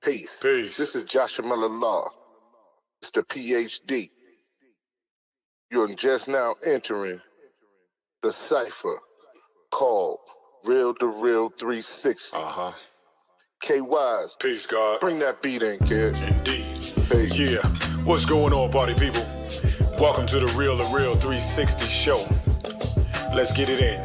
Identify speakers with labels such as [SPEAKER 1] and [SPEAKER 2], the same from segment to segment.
[SPEAKER 1] Peace.
[SPEAKER 2] Peace.
[SPEAKER 1] This is Joshua Miller Law, Mr. PhD. You're just now entering the cipher called Real2reel360. K-Wise.
[SPEAKER 2] Peace, God.
[SPEAKER 1] Bring that beat in, kid.
[SPEAKER 2] Indeed.
[SPEAKER 1] Peace.
[SPEAKER 2] Yeah. What's going on, party people? Welcome to the Real2reel360 show. Let's get it in.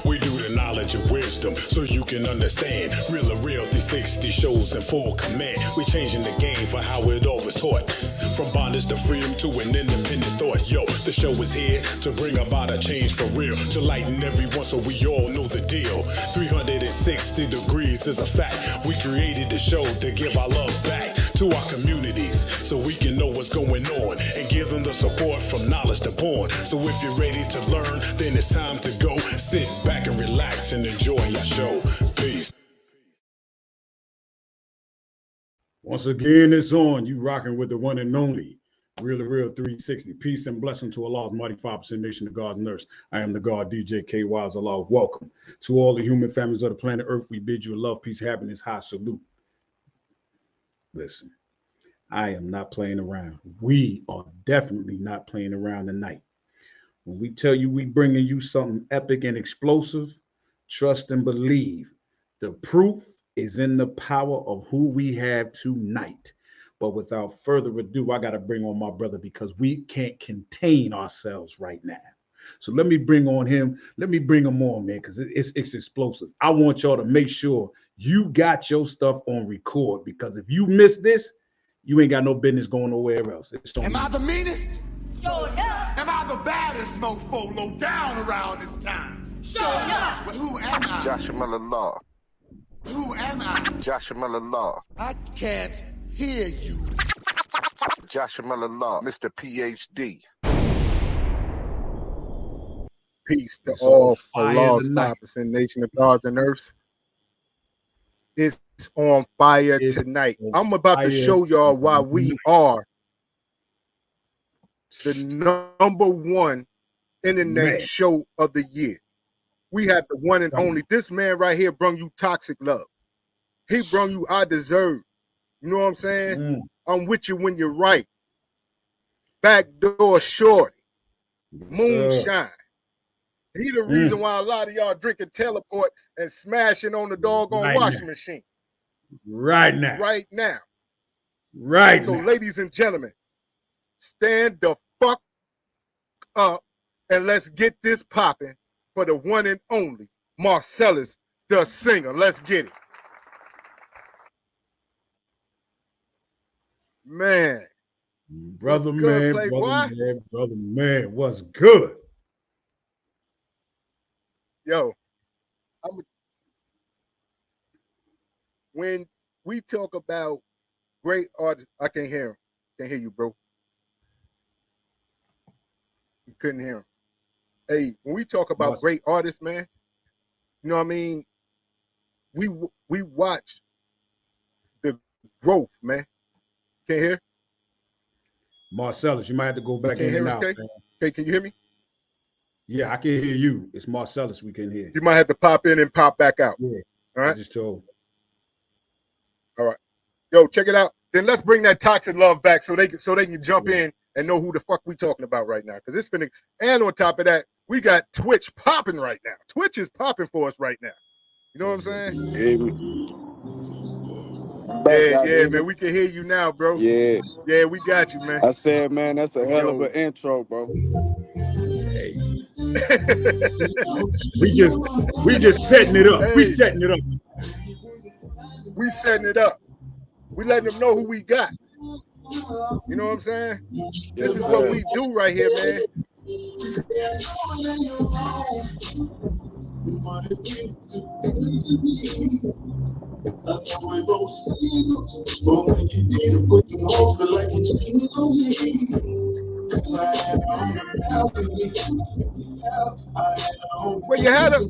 [SPEAKER 2] We do the knowledge and wisdom so you can understand. Real2reel360 shows in full command. We changing the game for how it all was taught. From bondage to freedom to an independent thought. Yo, the show is here to bring about a change for real. To lighten everyone so we all know the deal. 360 degrees is a fact. We created the show to give our love back to our communities so we can know what's going on and give them the support from knowledge to porn. So if you're ready to learn, then it's time to go. Sit back and relax and enjoy your show. Peace.
[SPEAKER 3] Once again, it's on. You rocking with the one and only Real2reel360. Peace and blessing to Allah's mighty 5% nation, the God's nurse. I am the God, DJ K-Wise Allah. Welcome to all the human families of the planet Earth. We bid you love, peace, happiness, high salute. Listen, I am not playing around. We are definitely not playing around tonight. When we tell you we bringing you something epic and explosive, trust and believe. The proof is in the power of who we have tonight. But without further ado, I got to bring on my brother because we can't contain ourselves right now. So let me bring on him. Let me bring him on, man, because it's explosive. I want y'all to make sure you got your stuff on record, because if you miss this, you ain't got no business going nowhere else.
[SPEAKER 4] Am I the meanest?
[SPEAKER 5] Sure enough.
[SPEAKER 4] Am I the baddest mofo low down around this time?
[SPEAKER 5] Sure enough.
[SPEAKER 4] But who am I?
[SPEAKER 1] Joshua Miller Law.
[SPEAKER 4] Who am I?
[SPEAKER 1] Joshua Miller Law.
[SPEAKER 4] I can't hear you.
[SPEAKER 1] Joshua Miller Law, Mr. PhD.
[SPEAKER 6] Peace to
[SPEAKER 3] It's
[SPEAKER 6] all
[SPEAKER 3] on fire
[SPEAKER 6] Allah's
[SPEAKER 3] tonight.
[SPEAKER 6] 5% nation of gods and earths. It's on fire
[SPEAKER 3] It's
[SPEAKER 6] tonight.
[SPEAKER 3] on
[SPEAKER 6] I'm about to
[SPEAKER 3] fire
[SPEAKER 6] show y'all why we
[SPEAKER 3] tonight.
[SPEAKER 6] are the #1 internet
[SPEAKER 3] Man.
[SPEAKER 6] show of the year. We have the one and only. This man right here brung you toxic love. He brung you I deserve. You know what I'm saying? I'm with you when you're right. Backdoor shorty. Moonshine. He the reason why a lot of y'all drinking teleport and smashing on the doggone
[SPEAKER 3] Right
[SPEAKER 6] washing
[SPEAKER 3] now.
[SPEAKER 6] machine.
[SPEAKER 3] Right now.
[SPEAKER 6] Right now.
[SPEAKER 3] Right
[SPEAKER 6] So
[SPEAKER 3] now.
[SPEAKER 6] ladies and gentlemen, stand the fuck up and let's get this popping for the one and only Marcellus, the singer. Let's get it. Man.
[SPEAKER 3] Brother
[SPEAKER 6] What's good,
[SPEAKER 3] man,
[SPEAKER 6] Playboy?
[SPEAKER 3] brother man, what's good?
[SPEAKER 6] Yo, when we talk about great artists, I can't hear him. Can't hear you, bro. You couldn't hear him. Hey, when we talk about great artists, man, you know what I mean? We watch the growth, man. Can't hear?
[SPEAKER 3] Marcellus, you might have to go back in and out.
[SPEAKER 6] Okay, can you hear me?
[SPEAKER 3] Yeah, I can hear you. It's Marcellus we can hear.
[SPEAKER 6] You might have to pop in and pop back out.
[SPEAKER 3] Yeah,
[SPEAKER 6] all right.
[SPEAKER 3] I just told.
[SPEAKER 6] All right. Yo, check it out. Then let's bring that toxic love back so they can jump in and know who the fuck we talking about right now. Because it's finna. And on top of that, we got Twitch popping right now. Twitch is popping for us right now. You know what I'm saying? Yeah, man. We can hear you now, bro.
[SPEAKER 7] Yeah,
[SPEAKER 6] we got you, man.
[SPEAKER 7] I said, man, that's a hell of an intro, bro.
[SPEAKER 3] Hey. we just setting it up.
[SPEAKER 6] Hey.
[SPEAKER 3] We setting it up.
[SPEAKER 6] We setting it up. We letting them know who we got. You know what I'm saying? This is what we do right here, man. Where you had him?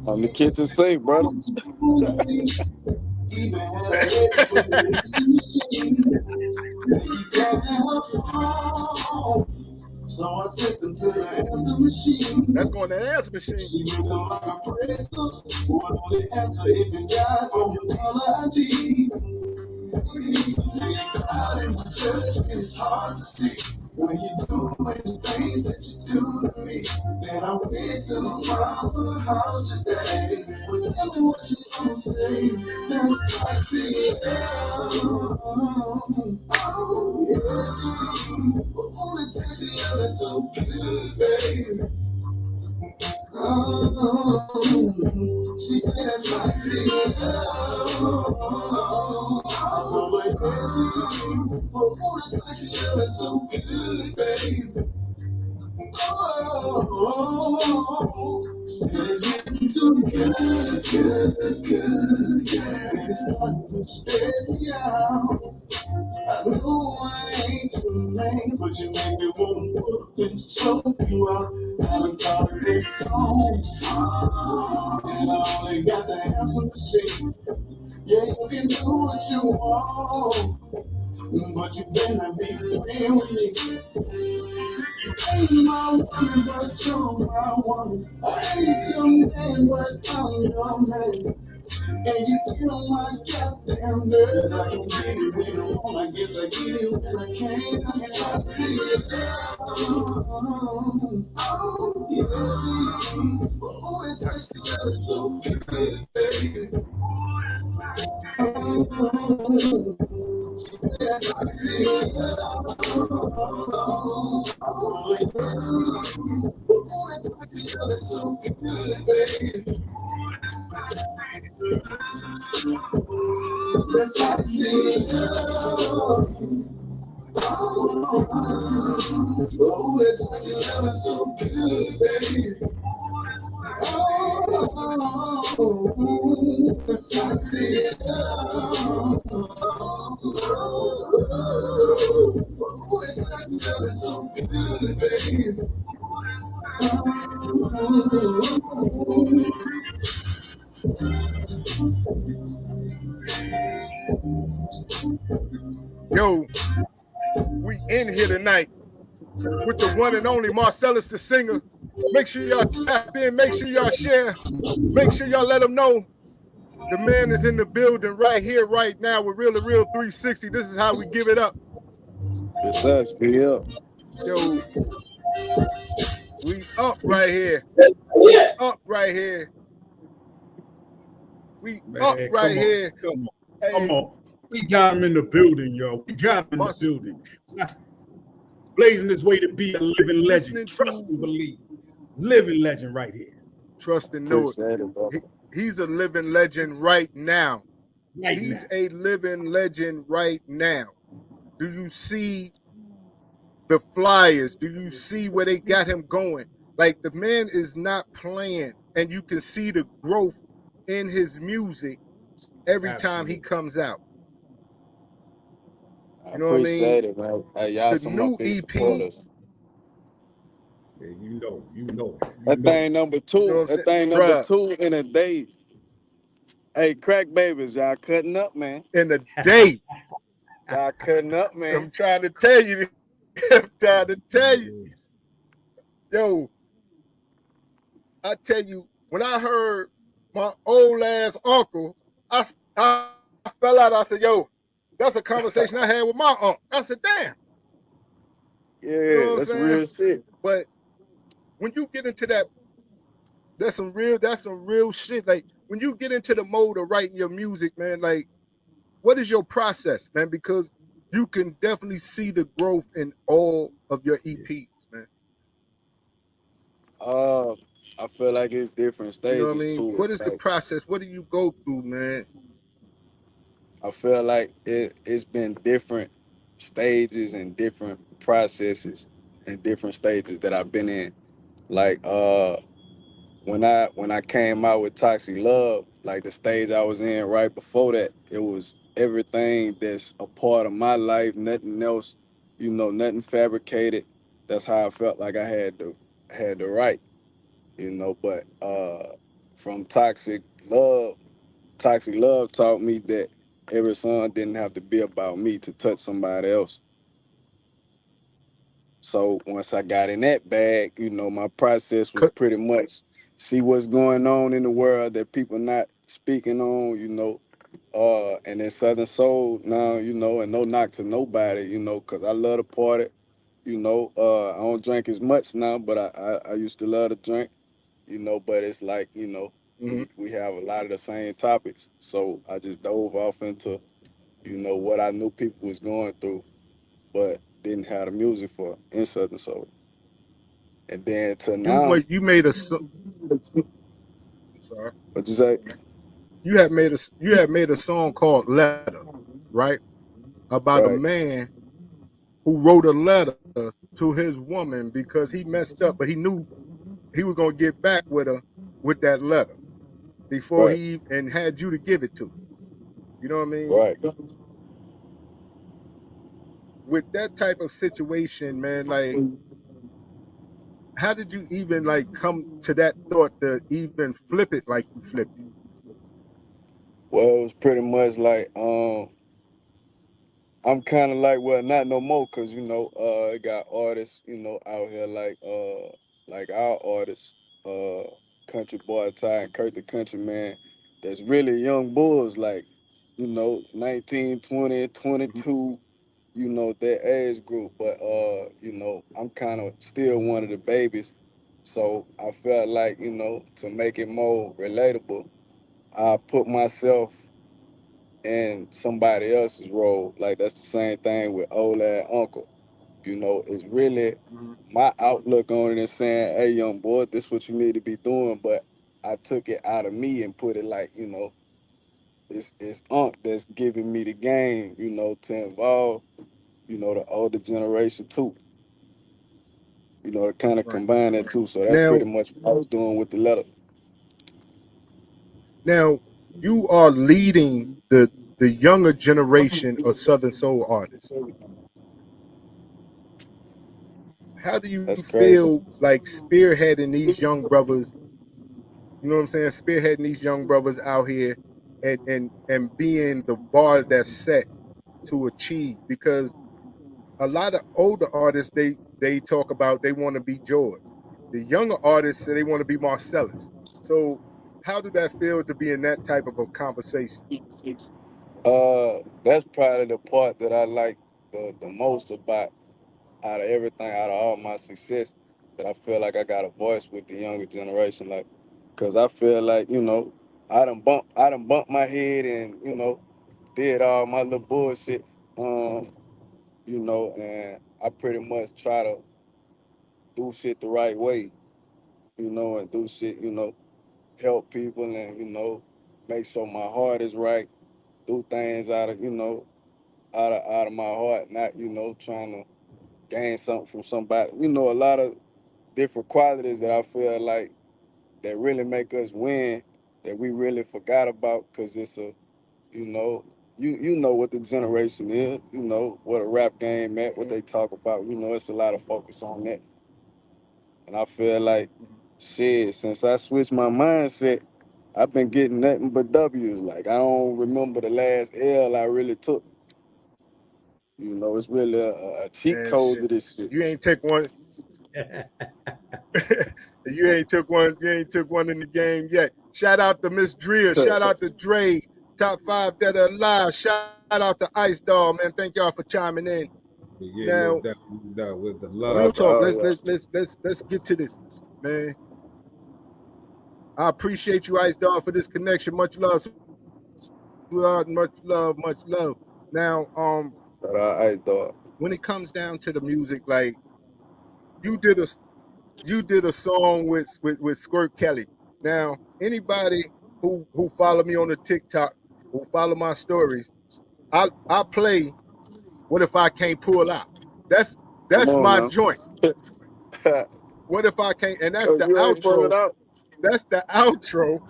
[SPEAKER 7] On the kitchen sink, brother.
[SPEAKER 8] So I sent them to the answer machine.
[SPEAKER 6] That's going to the answer machine.
[SPEAKER 8] She read them like a praise book. One only answer if it's God on your caller ID. She said, God in my church, and it's hard to see. When you do many things that you do to me, then I went to my mama's house today. Well, tell me what you gonna say. That's like saying, oh, yes. Oh, the taste of love is so good, baby. Oh, she said that's like saying, oh, I told her, yes. Oh, the taste of love is so good, baby. Oh, said it's getting too good, good, good, yeah. Said it's starting to stress me out. I know I ain't your name, but you make me want to put up and choke you out. I done got it phone, and I only got the answer machine. Yeah, you can do what you want, but you better be playing with me. Ain't my woman, but you're my woman. I ain't your man, but I'm your man. And you kill my goddamn nerves. I can get it when I want. I guess I get it when I can. I guess I see it. Oh, yes. Oh, it's actually so good, baby. Yes, I see it. Oh, yes. Oh, it's actually so good, baby. Yes, I see it. Oh, it's actually so good, baby. Oh, yes, I see it. Oh, it's actually so good, baby.
[SPEAKER 6] Yo, we in here tonight with the one and only Marcellus the singer. Make sure y'all tap in. Make sure y'all share. Make sure y'all let them know the man is in the building right here, right now with Real2reel360. This is how we give it up.
[SPEAKER 7] It's us, be up.
[SPEAKER 6] Yo, we up right here. We up right here. We
[SPEAKER 3] Man,
[SPEAKER 6] up right
[SPEAKER 3] come on,
[SPEAKER 6] here.
[SPEAKER 3] come on,
[SPEAKER 6] Hey,
[SPEAKER 3] come on. We got him in the building, yo. We got him in the building. Blazing his way to be a living legend. Trust and believe. Living legend right here.
[SPEAKER 6] Trust and know it. He's a living legend right now. He's a living legend right now. Do you see the flyers? Do you see where they got him going? Like, the man is not playing, and you can see the growth in his music every time he comes out. You know what I mean?
[SPEAKER 7] Appreciate it, man. Y'all
[SPEAKER 6] The
[SPEAKER 7] some of my
[SPEAKER 6] new
[SPEAKER 7] big
[SPEAKER 6] EP.
[SPEAKER 7] supporters.
[SPEAKER 3] Yeah, you know.
[SPEAKER 7] That thing number two.
[SPEAKER 6] You know what I'm
[SPEAKER 7] That thing
[SPEAKER 6] saying?
[SPEAKER 7] number 2 in a day. Hey, crack babies, y'all cutting up, man.
[SPEAKER 6] In a day.
[SPEAKER 7] Y'all cutting up, man.
[SPEAKER 6] I'm trying to tell you. I'm trying to tell you. Yo, I tell you, when I heard my old ass uncle, I fell out. I said, yo, that's a conversation I had with my uncle. I said, damn.
[SPEAKER 7] Yeah,
[SPEAKER 6] you know what
[SPEAKER 7] that's
[SPEAKER 6] I'm saying?
[SPEAKER 7] real shit.
[SPEAKER 6] But when you get into that, that's some real shit. Like, when you get into the mode of writing your music, man, like, what is your process, man? Because you can definitely see the growth in all of your EPs, man.
[SPEAKER 7] I feel like it's different stages,
[SPEAKER 6] You know what I mean?
[SPEAKER 7] to
[SPEAKER 6] What
[SPEAKER 7] it.
[SPEAKER 6] is the
[SPEAKER 7] Like,
[SPEAKER 6] process? What do you go through, man?
[SPEAKER 7] I feel like it's been different stages and different processes and different stages that I've been in. Like when I came out with Toxic Love, like the stage I was in right before that, it was everything that's a part of my life, nothing else, nothing fabricated. That's how I felt like I had to write, but from Toxic Love taught me that every song didn't have to be about me to touch somebody else. So once I got in that bag, you know, my process was
[SPEAKER 6] 'Cause-
[SPEAKER 7] pretty much see what's going on in the world that people not speaking on, you know. And then Southern Soul now, you know, and no knock to nobody, you know, cause I love to party, you know. I don't drink as much now, but I used to love to drink, you know. But it's like, you know,
[SPEAKER 6] Mhm.
[SPEAKER 7] we have a lot of the same topics, so I just dove off into, you know, what I knew people was going through, but didn't have the music for in Southern Soul. And then to now,
[SPEAKER 6] you made a I'm sorry.
[SPEAKER 7] what you say?
[SPEAKER 6] You had made a song called Letter, right? About a
[SPEAKER 7] Right,
[SPEAKER 6] man who wrote a letter to his woman because he messed up, but he knew he was gonna get back with her with that letter before
[SPEAKER 7] right,
[SPEAKER 6] he and had you to give it to. You know what I mean?
[SPEAKER 7] right.
[SPEAKER 6] With that type of situation, man, like how did you even like come to that thought to even flip it like you flipped it?
[SPEAKER 7] Well, it was pretty much like I'm kind of like, well, not no more, cause you know, I got artists, you know, out here like our artists, Country Boy Ty and Kurt the Country Man, that's really young bulls, like, you know, 19, 20,
[SPEAKER 6] Mhm.
[SPEAKER 7] 22, you know, that age group. But you know, I'm kind of still one of the babies, so I felt like, you know, to make it more relatable, I put myself in somebody else's role. Like that's the same thing with old ass uncle. You know, it's really
[SPEAKER 6] Mhm.
[SPEAKER 7] my outlook on it and saying, hey young boy, this what you need to be doing. But I took it out of me and put it like, you know, it's Unc that's giving me the game, you know, to involve, you know, the older generation too. You know, to kind of
[SPEAKER 6] Right.
[SPEAKER 7] combine that too. So that's
[SPEAKER 6] Now
[SPEAKER 7] pretty much what I was doing with the letter.
[SPEAKER 6] now you are leading the younger generation of Southern Soul artists. How do you
[SPEAKER 7] That's crazy.
[SPEAKER 6] feel like spearheading these young brothers, you know what I'm saying, spearheading these young brothers out here and being the bar that's set to achieve? Because a lot of older artists they talk about they want to be George. The younger artists say they want to be Marcellus. So how do that feel to be in that type of a conversation?
[SPEAKER 7] That's probably the part that I like the most about out of everything, out of all my success, that I feel like I got a voice with the younger generation. Like, cause I feel like, you know, I done bumped my head and, you know, did all my little bullshit, you know, and I pretty much try to do shit the right way, you know, and do shit, you know, help people and, you know, make sure my heart is right, do things out of, you know, out of my heart, not, you know, trying to gain something from somebody. You know, a lot of different qualities that I feel like that really make us win that we really forgot about because it's a, you know, you know what the generation is, you know what a rap game at, what they talk about. You know, it's a lot of focus on that, and I feel like shit. Since I switched my mindset, I've been getting nothing but W's. Like I don't remember the last L I really took. You know, it's really a cheat
[SPEAKER 6] And
[SPEAKER 7] code
[SPEAKER 6] shit,
[SPEAKER 7] to this shit.
[SPEAKER 6] you ain't take one. You ain't took one in the game yet. Shout out to Miss Drill. Shout out to Dre. Top 5 that are alive. Shout out to Ice Dog, man. Thank y'all for chiming in.
[SPEAKER 3] Yeah, no
[SPEAKER 6] Now,
[SPEAKER 3] doubt, no doubt. With the
[SPEAKER 7] Shout
[SPEAKER 6] real
[SPEAKER 3] love,
[SPEAKER 7] out to
[SPEAKER 6] talk.
[SPEAKER 7] all y'all.
[SPEAKER 6] Let's get to this, man. I appreciate you, Ice Dog, for this connection. Much love, sweetheart. Much love, much love. Now,
[SPEAKER 7] Shout out Ice Dog.
[SPEAKER 6] when it comes down to the music, like you did a you did a song with Squirt Kelly. Now, anybody who follow me on the TikTok, who follow my stories, I play What If I Can't Pull Out. That's
[SPEAKER 7] Come
[SPEAKER 6] that's
[SPEAKER 7] on
[SPEAKER 6] my
[SPEAKER 7] now.
[SPEAKER 6] joint. What if I can't? And that's
[SPEAKER 7] Oh,
[SPEAKER 6] the
[SPEAKER 7] you ain't pull it
[SPEAKER 6] outro.
[SPEAKER 7] out?
[SPEAKER 6] That's the outro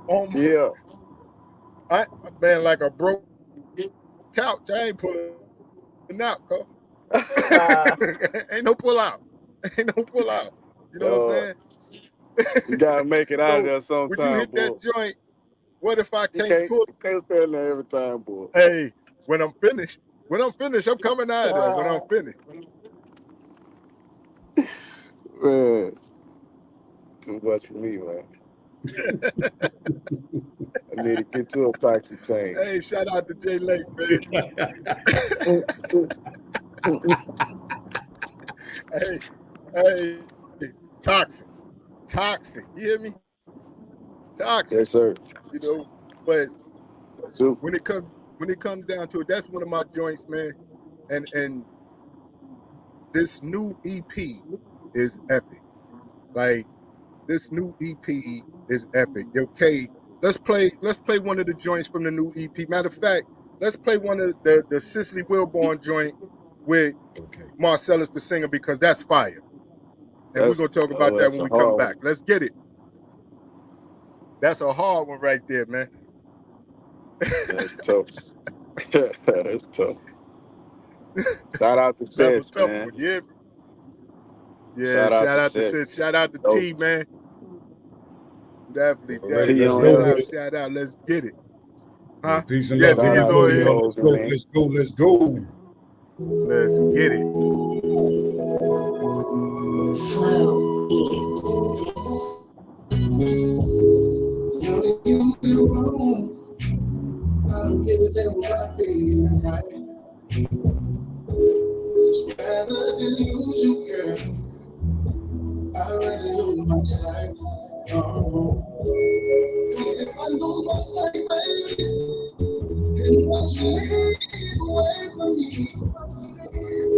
[SPEAKER 6] on my,
[SPEAKER 7] Yeah.
[SPEAKER 6] I man like a broke couch. I ain't pulling out, cuz. Ain't no pull out. Ain't no pull out. You know what I'm
[SPEAKER 7] Yo,
[SPEAKER 6] saying?
[SPEAKER 7] you gotta make it out of
[SPEAKER 6] So
[SPEAKER 7] there
[SPEAKER 6] when you
[SPEAKER 7] sometime,
[SPEAKER 6] hit that
[SPEAKER 7] boy.
[SPEAKER 6] joint, what if I
[SPEAKER 7] You
[SPEAKER 6] can't
[SPEAKER 7] can't
[SPEAKER 6] pull?
[SPEAKER 7] you can't stand there every time, boy.
[SPEAKER 6] Hey, when I'm finished, I'm coming out of there. When I'm finished.
[SPEAKER 7] Yeah. Man, too much for me, man. I need to get to a toxic change.
[SPEAKER 6] Hey, shout out to Jay Lake, man. Hey, toxic. You hear me? Toxic.
[SPEAKER 7] Yes, sir.
[SPEAKER 6] You know, but
[SPEAKER 7] Soup.
[SPEAKER 6] when it comes down to it, that's one of my joints, man. And this new EP is epic. Like, this new EP is epic. Okay, let's play one of the joints from the new EP. Matter of fact, let's play one of the Cicely Wilborn joint with Marcellus the singer, because that's fire. And we're gonna talk about that when we come back. Let's get it. That's a hard one right there, man.
[SPEAKER 7] That's tough. That's tough. Shout out to Sis,
[SPEAKER 6] That's a tough
[SPEAKER 7] man.
[SPEAKER 6] one, yeah. Yeah, shout out to Sis. Shout out to T, man. Definitely. Shout out. Let's get it. Huh?
[SPEAKER 3] Peace and
[SPEAKER 6] yeah,
[SPEAKER 3] love.
[SPEAKER 6] T is on here.
[SPEAKER 3] Let's go.
[SPEAKER 6] Let's get it.
[SPEAKER 8] You wrong. I don't give a damn what I feel, right? It's rather than lose you, girl. I'd rather lose my sight. Cause if I lose my sight, baby, then once you leave away from me,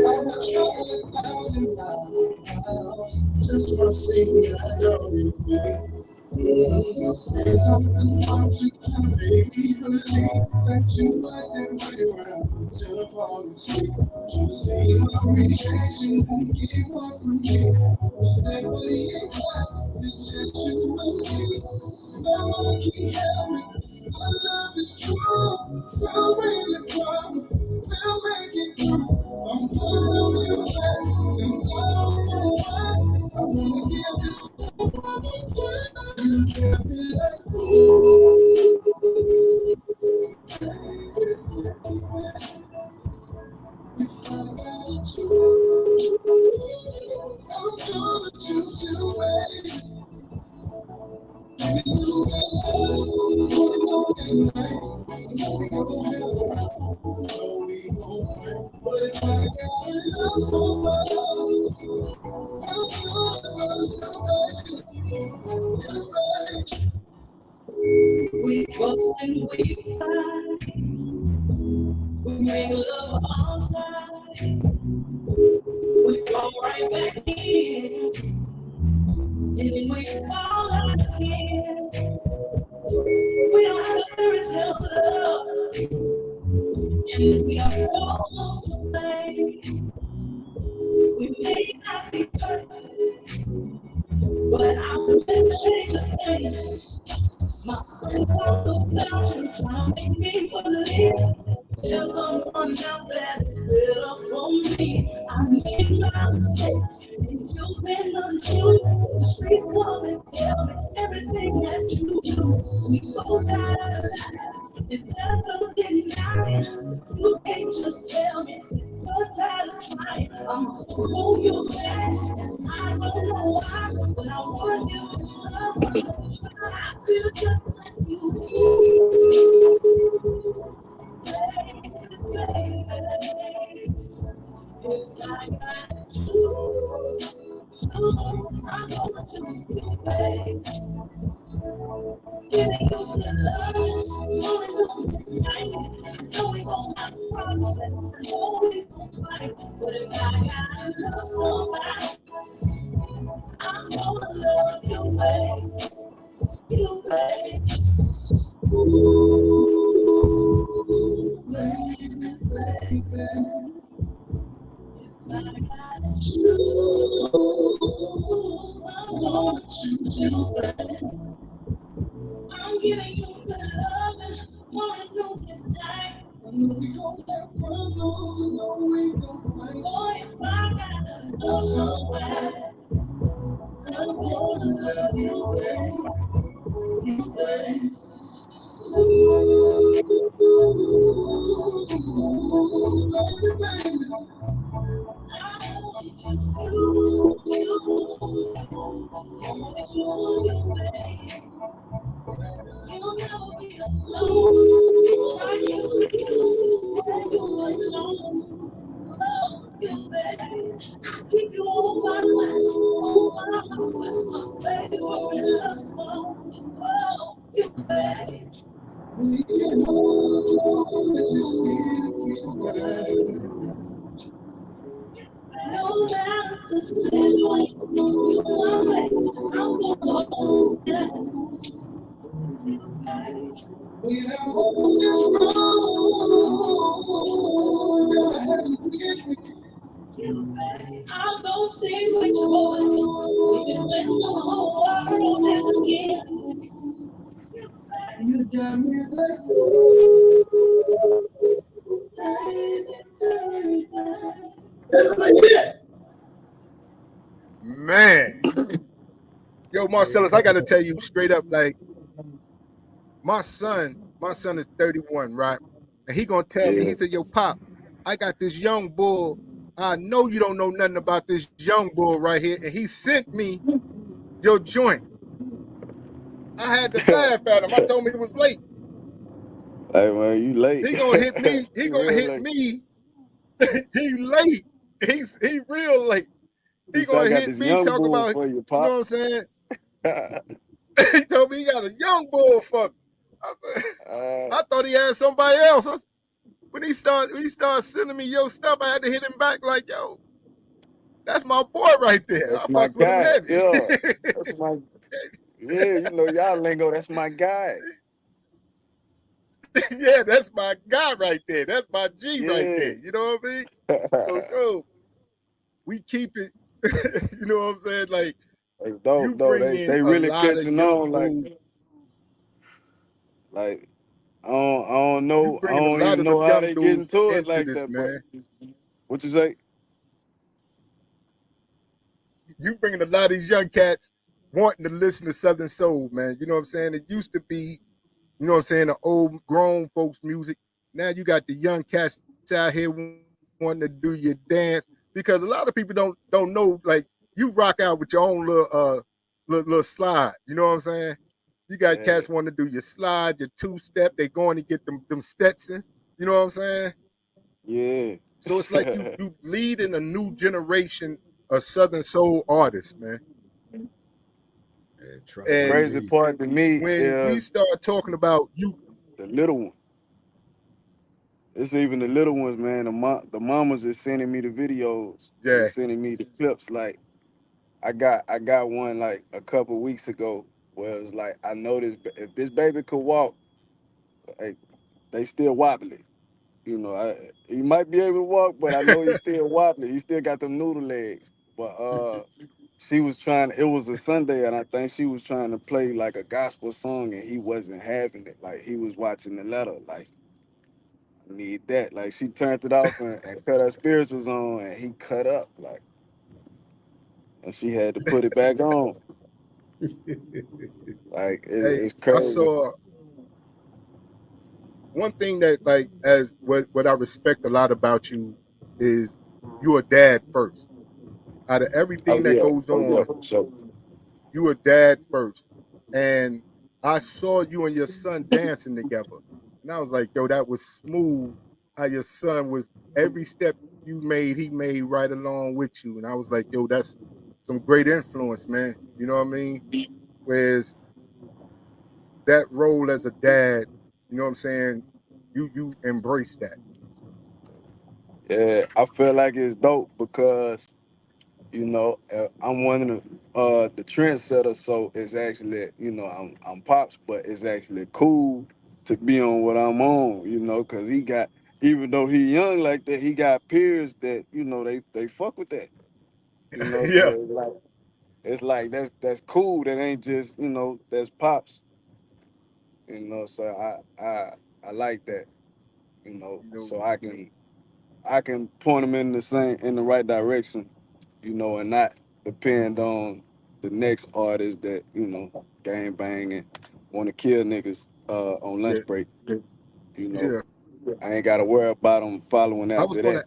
[SPEAKER 8] I would travel 1,000 miles just for seeing that love, baby. Something about you can make me believe that you like to wait around to fall asleep. You see my reaction won't give up from me. Nobody it's just you and me. No one can help me. My love is true. We'll make it problem. We'll make it through. I'm pulling on your back, and I don't know why. I wanna give this. You can't be like if I got you, I'm gonna choose you, baby. But if I got love so much, I'm gonna love you, baby. We trust and we fight. We make love all night. We fall right back in. And then we fall out again. We don't have a fairy tale love. And we are fools to play. We may not be perfect, but I will never change a thing. My friends are looking out and trying to make me believe there's someone out there that's better for me. I made my mistakes and you've been untrue. The streets come and tell me everything that you do. We both had a life, and there's no denying. You can't just tell me you're tired of trying. I'm gonna hold you back, and I don't know why, but I want you to love. I feel just like you. Baby. It's like I choose. I'm gonna choose you, baby. Giving you the love, only I know we gon' have problems, I know we gon' fight. But if I gotta love somebody, I'm gonna love you, baby. You, baby. Ooh, baby, baby. It's like I choose. I'm gonna choose you, baby. I'm giving you the love morning, noon, and night. I know we gon' have problems, I know we gon' fight. Boy, if I gotta love somebody, I'm gonna love you, baby. You, baby. Ooh, baby, baby. I want you, You'll never be alone. Right? You alone. Oh, you baby. Keep you on my mind. Oh, my baby, we're in love song. Oh, you baby. We can hold this no matter the situation, I'm gonna hold it. When I'm on this road, I'll go stay with you, boy. Even when the whole world is against me. You got me like,
[SPEAKER 6] Man. Yo, Marcellus, I gotta tell you straight up, like, my son is 31, right? And he gonna tell me,
[SPEAKER 7] Yeah.
[SPEAKER 6] he said, yo, Pop, I got this young bull. I know you don't know nothing about this young bull right here. And he sent me your joint. I had to laugh at him. I told him he was late.
[SPEAKER 7] Hey man, you late.
[SPEAKER 6] He gonna hit me. He
[SPEAKER 7] You
[SPEAKER 6] gonna
[SPEAKER 7] real
[SPEAKER 6] hit
[SPEAKER 7] late.
[SPEAKER 6] me. He late. He real late.
[SPEAKER 7] He
[SPEAKER 6] He
[SPEAKER 7] said I
[SPEAKER 6] gonna
[SPEAKER 7] got
[SPEAKER 6] hit
[SPEAKER 7] this
[SPEAKER 6] me,
[SPEAKER 7] young
[SPEAKER 6] talk
[SPEAKER 7] bull
[SPEAKER 6] about,
[SPEAKER 7] for you,
[SPEAKER 6] you know what I'm
[SPEAKER 7] pops.
[SPEAKER 6] saying? He told me he got a young bull for me. I thought he had somebody else. When he started sending me your stuff, I had to hit him back like, yo, that's my boy right there. I
[SPEAKER 7] That's my
[SPEAKER 6] fucks with him
[SPEAKER 7] guy.
[SPEAKER 6] heavy.
[SPEAKER 7] Yeah. That's my you know, y'all lingo, that's my guy.
[SPEAKER 6] Yeah, that's my guy right there. That's my G right
[SPEAKER 7] Yeah.
[SPEAKER 6] there. You know what I mean? So, yo, we keep it, you know what I'm saying? Like,
[SPEAKER 7] It's
[SPEAKER 6] you
[SPEAKER 7] dope though.
[SPEAKER 6] bring
[SPEAKER 7] They
[SPEAKER 6] in a
[SPEAKER 7] really
[SPEAKER 6] lot of
[SPEAKER 7] catching
[SPEAKER 6] young
[SPEAKER 7] on
[SPEAKER 6] bulls.
[SPEAKER 7] like I don't
[SPEAKER 6] You
[SPEAKER 7] know. I
[SPEAKER 6] bringing a
[SPEAKER 7] don't
[SPEAKER 6] lot
[SPEAKER 7] even
[SPEAKER 6] of the
[SPEAKER 7] know how
[SPEAKER 6] young
[SPEAKER 7] they get
[SPEAKER 6] dudes
[SPEAKER 7] into it
[SPEAKER 6] into
[SPEAKER 7] like
[SPEAKER 6] this,
[SPEAKER 7] that, but
[SPEAKER 6] man.
[SPEAKER 7] what you say?
[SPEAKER 6] You bringing a lot of these young cats wanting to listen to Southern Soul, man. You know what I'm saying? It used to be, you know what I'm saying, the old grown folks music. Now you got the young cats out here wanting to do your dance because a lot of people don't know, like, you rock out with your own little slide. You know what I'm saying? You got
[SPEAKER 7] Yeah.
[SPEAKER 6] cats wanting to do your slide, your two-step. They going to get them Stetsons. You know what I'm saying?
[SPEAKER 7] Yeah.
[SPEAKER 6] So it's like you leading a new generation of Southern Soul artists, man.
[SPEAKER 3] Yeah, trust
[SPEAKER 7] The
[SPEAKER 3] and
[SPEAKER 6] And
[SPEAKER 7] crazy
[SPEAKER 3] believe.
[SPEAKER 7] part to me
[SPEAKER 6] when we
[SPEAKER 7] is
[SPEAKER 6] start talking about you,
[SPEAKER 7] the little one. It's even the little ones, man. The mamas is sending me the videos and
[SPEAKER 6] yeah,
[SPEAKER 7] sending me the clips. Like I got one like a couple weeks ago where it's like I noticed if this baby could walk, like they still wobbly. You know, he might be able to walk, but I know he's still wobbly. He still got them noodle legs. But she was trying. It was a Sunday, and I think she was trying to play like a gospel song, and he wasn't having it. Like he was watching the letter. Like I need that. Like she turned it off and cut her spirituals on, and he cut up. Like and she had to put it back on. Like
[SPEAKER 6] hey,
[SPEAKER 7] it's
[SPEAKER 6] I
[SPEAKER 7] crazy.
[SPEAKER 6] saw one thing that, like, as what I respect a lot about you is you're a dad first. Out of
[SPEAKER 7] Oh
[SPEAKER 6] everything that
[SPEAKER 7] yeah.
[SPEAKER 6] goes
[SPEAKER 7] Oh yeah.
[SPEAKER 6] on,
[SPEAKER 7] So
[SPEAKER 6] you a dad first. And I saw you and your son dancing together. And I was like, yo, that was smooth. How your son was, every step you made, he made right along with you. And I was like, yo, that's some great influence, man. You know what I mean? Whereas that role as a dad, you know what I'm saying? You embrace that.
[SPEAKER 7] yeah, I feel like it's dope because I'm one of the trendsetters, so it's actually, I'm pops, but it's actually cool to be on what I'm on, because he got, even though he young like that, he got peers that, they fuck with that,
[SPEAKER 6] Yeah.
[SPEAKER 7] so it's like that's cool. That ain't just, that's pops, so I like that,
[SPEAKER 6] You know,
[SPEAKER 7] so I can point them in the right direction, and not depend on the next artist that, gang banging, want to kill niggas on
[SPEAKER 6] yeah,
[SPEAKER 7] lunch break. You know,
[SPEAKER 6] yeah.
[SPEAKER 7] I ain't got to worry about them following
[SPEAKER 6] I was
[SPEAKER 7] after
[SPEAKER 6] gonna
[SPEAKER 7] that.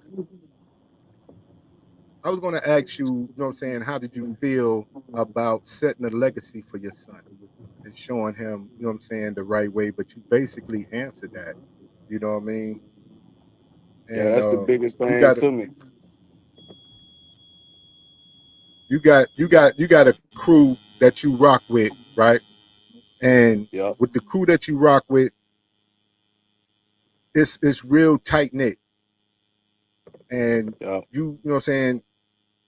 [SPEAKER 6] I was ask you, you know what I'm saying, how did you feel about setting a legacy for your son and showing him, you know what I'm saying, the right way. But you basically answered that. You know what I mean?
[SPEAKER 7] Yeah,
[SPEAKER 6] And
[SPEAKER 7] that's the biggest
[SPEAKER 6] you
[SPEAKER 7] thing
[SPEAKER 6] got
[SPEAKER 7] to me.
[SPEAKER 6] you got a crew that you rock with, right? And
[SPEAKER 7] Yeah,
[SPEAKER 6] with the crew that you rock with, it's real tight knit. And
[SPEAKER 7] yeah.
[SPEAKER 6] you know what I'm saying,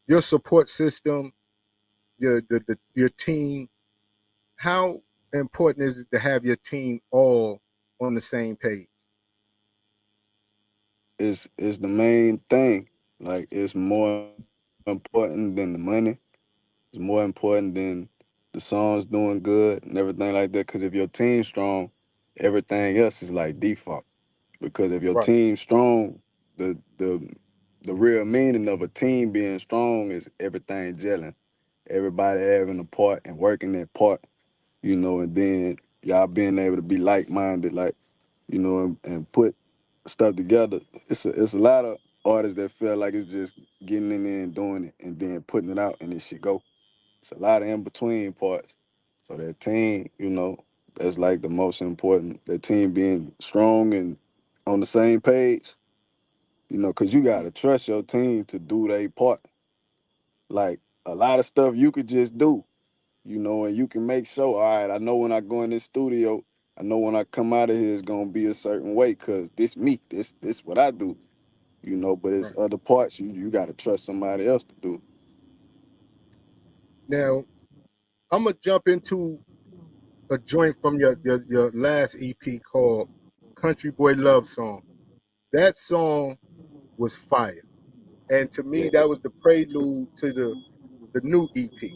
[SPEAKER 6] your support system, your team, how important is it to have your team all on the same page?
[SPEAKER 7] It's the main thing. Like it's more important than the money. It's more important than the songs doing good and everything like that. Because if your team's strong, everything else is like default. Because if your
[SPEAKER 6] Right.
[SPEAKER 7] team's strong, the the the real meaning of a team being strong is everything gelling, everybody having a part and working that part, and then y'all being able to be like minded, like and put stuff together. It's a lot of artists that feel like it's just getting in there and doing it and then putting it out and it should go. It's a lot of in between parts. So that team, that's like the most important. That team being strong and on the same page, because you gotta trust your team to do their part. Like a lot of stuff you could just do, and you can make sure. All right, I know when I go in this studio, I know when I come out of here it's gonna be a certain way, cause this me, this what I do, But it's
[SPEAKER 6] Right.
[SPEAKER 7] other parts you gotta trust somebody else to do.
[SPEAKER 6] Now I'm gonna jump into a joint from your last EP called Country Boy Love Song. That song was fire. And to me,
[SPEAKER 7] Yeah,
[SPEAKER 6] that was the prelude to the new EP.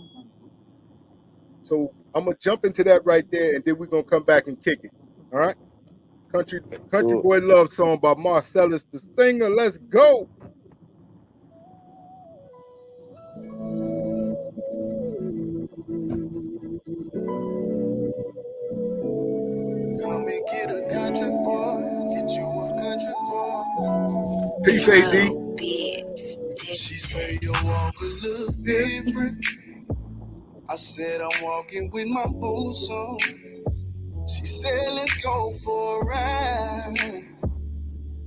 [SPEAKER 6] So I'm gonna jump into that right there, and then we're gonna come back and kick it. All right, country country
[SPEAKER 7] so
[SPEAKER 6] boy love song by Marcellus the singer. Let's go.
[SPEAKER 8] Come and get a country boy, get you a country boy.
[SPEAKER 6] Peace, AD.
[SPEAKER 8] She say you walk a little different. I said I'm walking with my boots on. She said let's go for a ride.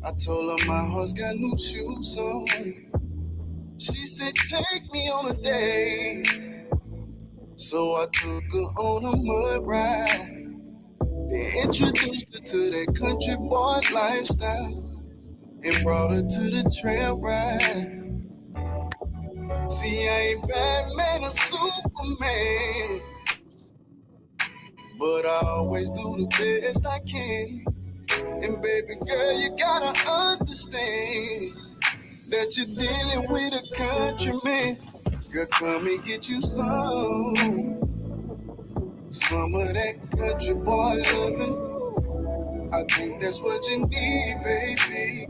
[SPEAKER 8] I told her my horse got new shoes on. She said take me on a date. So I took her on a mud ride. They introduced her to that country boy lifestyle and brought her to the trail ride. See, I ain't Batman or Superman, but I always do the best I can. And baby girl, you gotta understand that you're dealing with a countryman. Girl, come and get you some of that country boy loving. I think that's what you need, baby.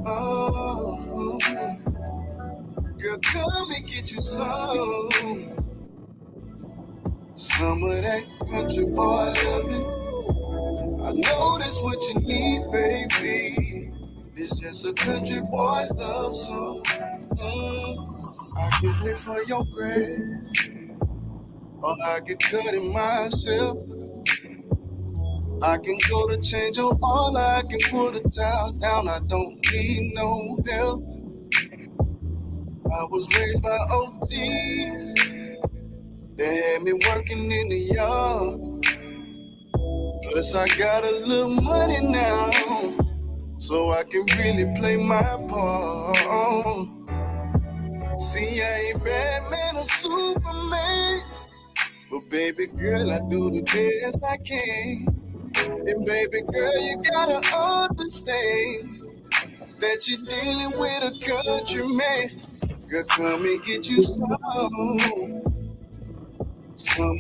[SPEAKER 8] Oh, girl, come and get you some of that country boy loving. I know that's what you need, baby. It's just a country boy love song. I can pay for your bread, or I can cut it myself. I can go to change your oil, I can put a towel down. I don't need no help. I was raised by OGs. They had me working in the yard. Plus I got a little money now, so I can really play my part. See, I ain't Batman or Superman, but baby girl, I do the best I can. And baby girl, you gotta understand that you're dealing with a countryman. Girl, come and get you some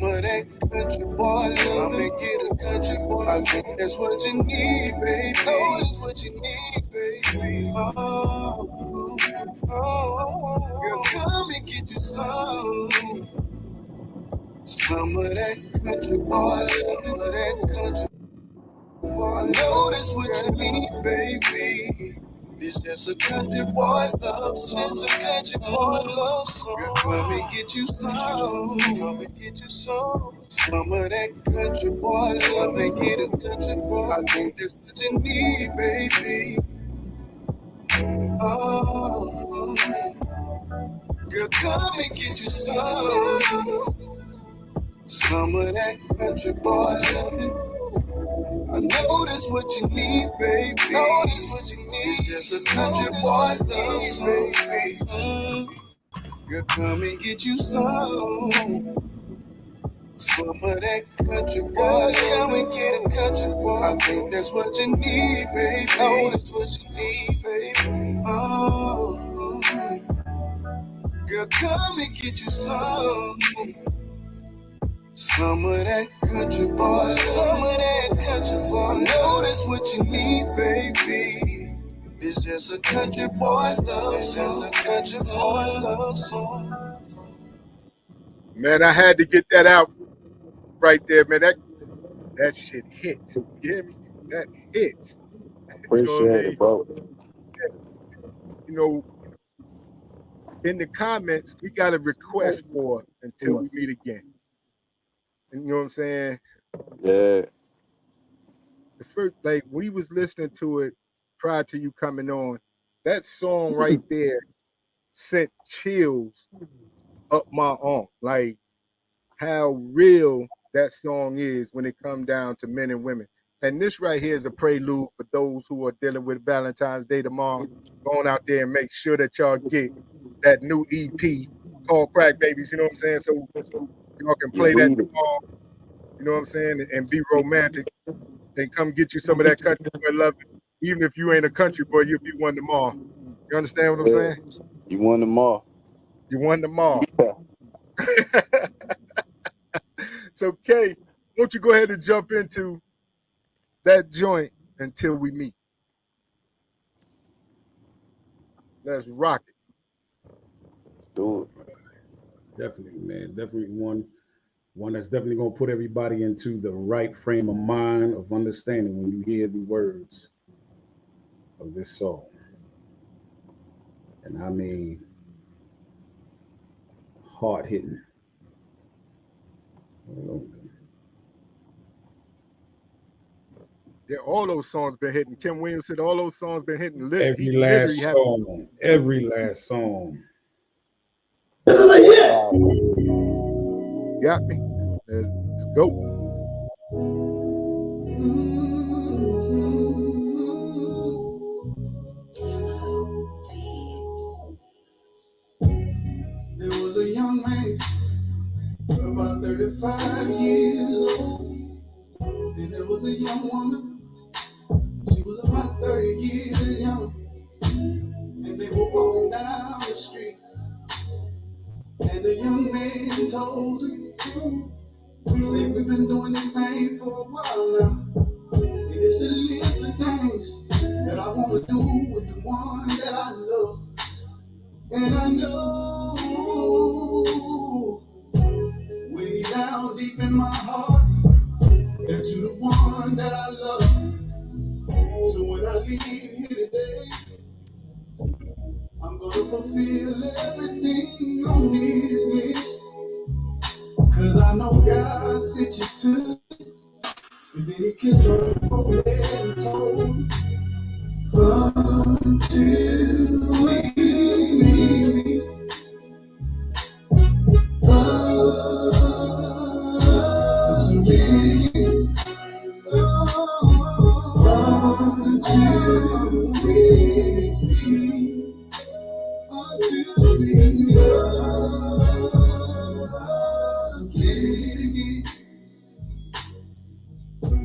[SPEAKER 8] of that country boy love. Come and get a country boy. I think that's what you need, baby. Oh, that's what you need, baby. Girl, come and get you some of that country boy love. Some of that country boy. I know that's what you need, baby. It's just a country boy love song. It's a country boy love song. Come and get you some. Come and get you some. Some of that country boy love and get a country boy. I think that's what you need, baby. Oh, girl, come and get you some. Some of that country boy loving. I know that's what you need, baby. Know that's what you need. It's just a country boy love song, baby. Girl, come and get you some. Some of that country boy. Come and get a country boy. I think that's what you need, baby. Know that's what you need, baby. Oh, girl, come and get you some. Some of that country boy, some of that country boy. I know that's what you need, baby. It's just a country boy love song. It's just a country boy love song.
[SPEAKER 6] Man, I had to get that out right there, man. That shit hits. You hear me? That hits.
[SPEAKER 7] Appreciate it, bro.
[SPEAKER 6] You know, in the comments, we got a request for Until We Meet Again. And you know what I'm saying?
[SPEAKER 7] Yeah.
[SPEAKER 6] The first, like, we was listening to it prior to you coming on. That song right there sent chills up my arm. Like, how real that song is when it comes down to men and women. And this right here is a prelude for those who are dealing with Valentine's Day tomorrow. Going out there and make sure that y'all get that new EP called Crack Babies, you know what I'm saying? So y'all can play that tomorrow, you know what I'm saying? And be romantic and come get you some of that country boy love. Even if you ain't a country boy, you'll be one tomorrow. You understand what I'm saying?
[SPEAKER 7] You won them all.
[SPEAKER 6] You won tomorrow.
[SPEAKER 7] Yeah.
[SPEAKER 6] So, Kay, won't you go ahead and jump into that joint Until We Meet? Let's rock it.
[SPEAKER 7] Do it.
[SPEAKER 3] Definitely, man. Definitely one that's definitely gonna put everybody into the right frame of mind of understanding when you hear the words of this song. And I mean, hard hitting.
[SPEAKER 6] Yeah, all those songs been hitting. Kim Williams said all those songs been hitting.
[SPEAKER 3] Every last song. Every last song.
[SPEAKER 6] Got me. Let's go.
[SPEAKER 8] There was a young man, about 35 years old, and there was a young woman, she was about 30 years young, and they were walking down the street, and the young man told her, he said, we've been doing this thing for a while now, and it's a list of things that I want to do with the one that I love, and I know way down deep in my heart that you're the one that I love. So when I leave here today, I'm gonna fulfill everything on this list. Cause I know God sent you to me. And then he kissed her forehead and told her, until we meet.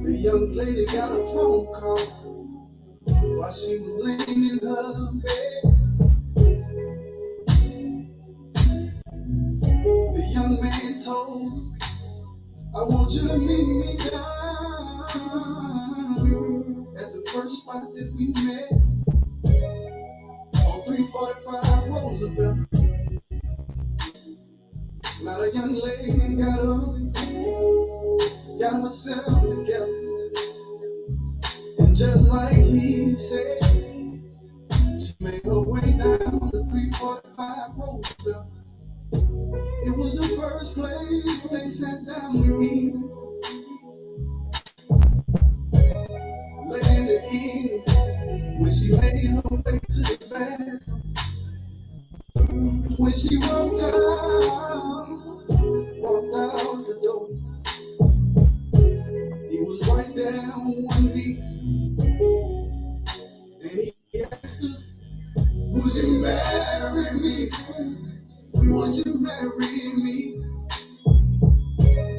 [SPEAKER 8] The young lady got a phone call while she was laying in her bed. The young man told her, I want you to meet me down at the first spot that we met on 345 Roosevelt. Now the young lady got up, got herself together, and just like he said, 345 Roosevelt. It was the first place they sat down to eat. Late in the evening, when she made her way to the bathroom, when she walked out the door, he was right there on one knee, and he asked her, would you marry me? Would you marry me?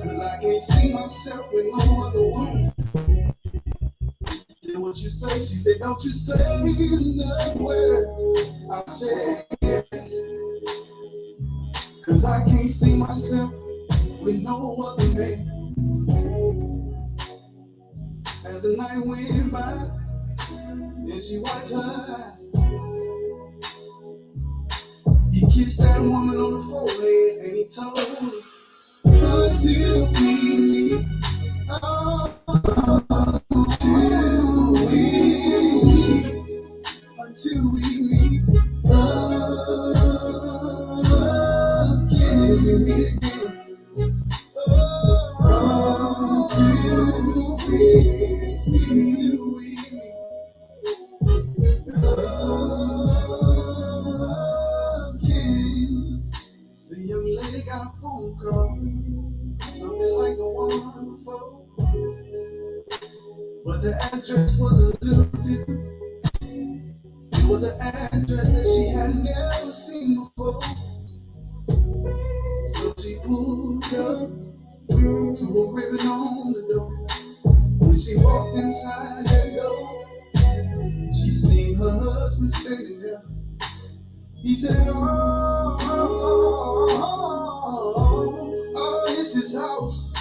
[SPEAKER 8] Cause I can't see myself with no other woman. Then what you say? She said, don't you say another word. I said yes. Cause I can't see myself with no other man. As the night went by, and she wiped her eye, he kissed that woman on the forehead, and he told her, until we meet, until we meet again, until we meet again, until we meet again. The young lady got a phone call, something like the one before, but the address was a little different. It was an address that she had never seen before. So she pulled up to a ribbon on the door. When she walked inside that door, she seen her husband standing there. He said, oh, it's his house.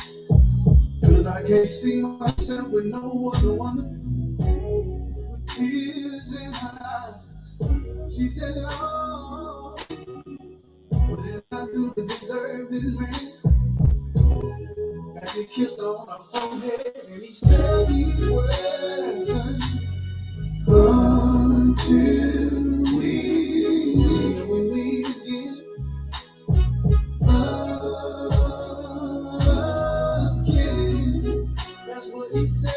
[SPEAKER 8] Cause I can't see myself with no other woman. With tears in her eyes, she said, oh, what did I do to deserve this man? As he kissed her on her forehead, and he said these words, until we meet again, again. That's what he said.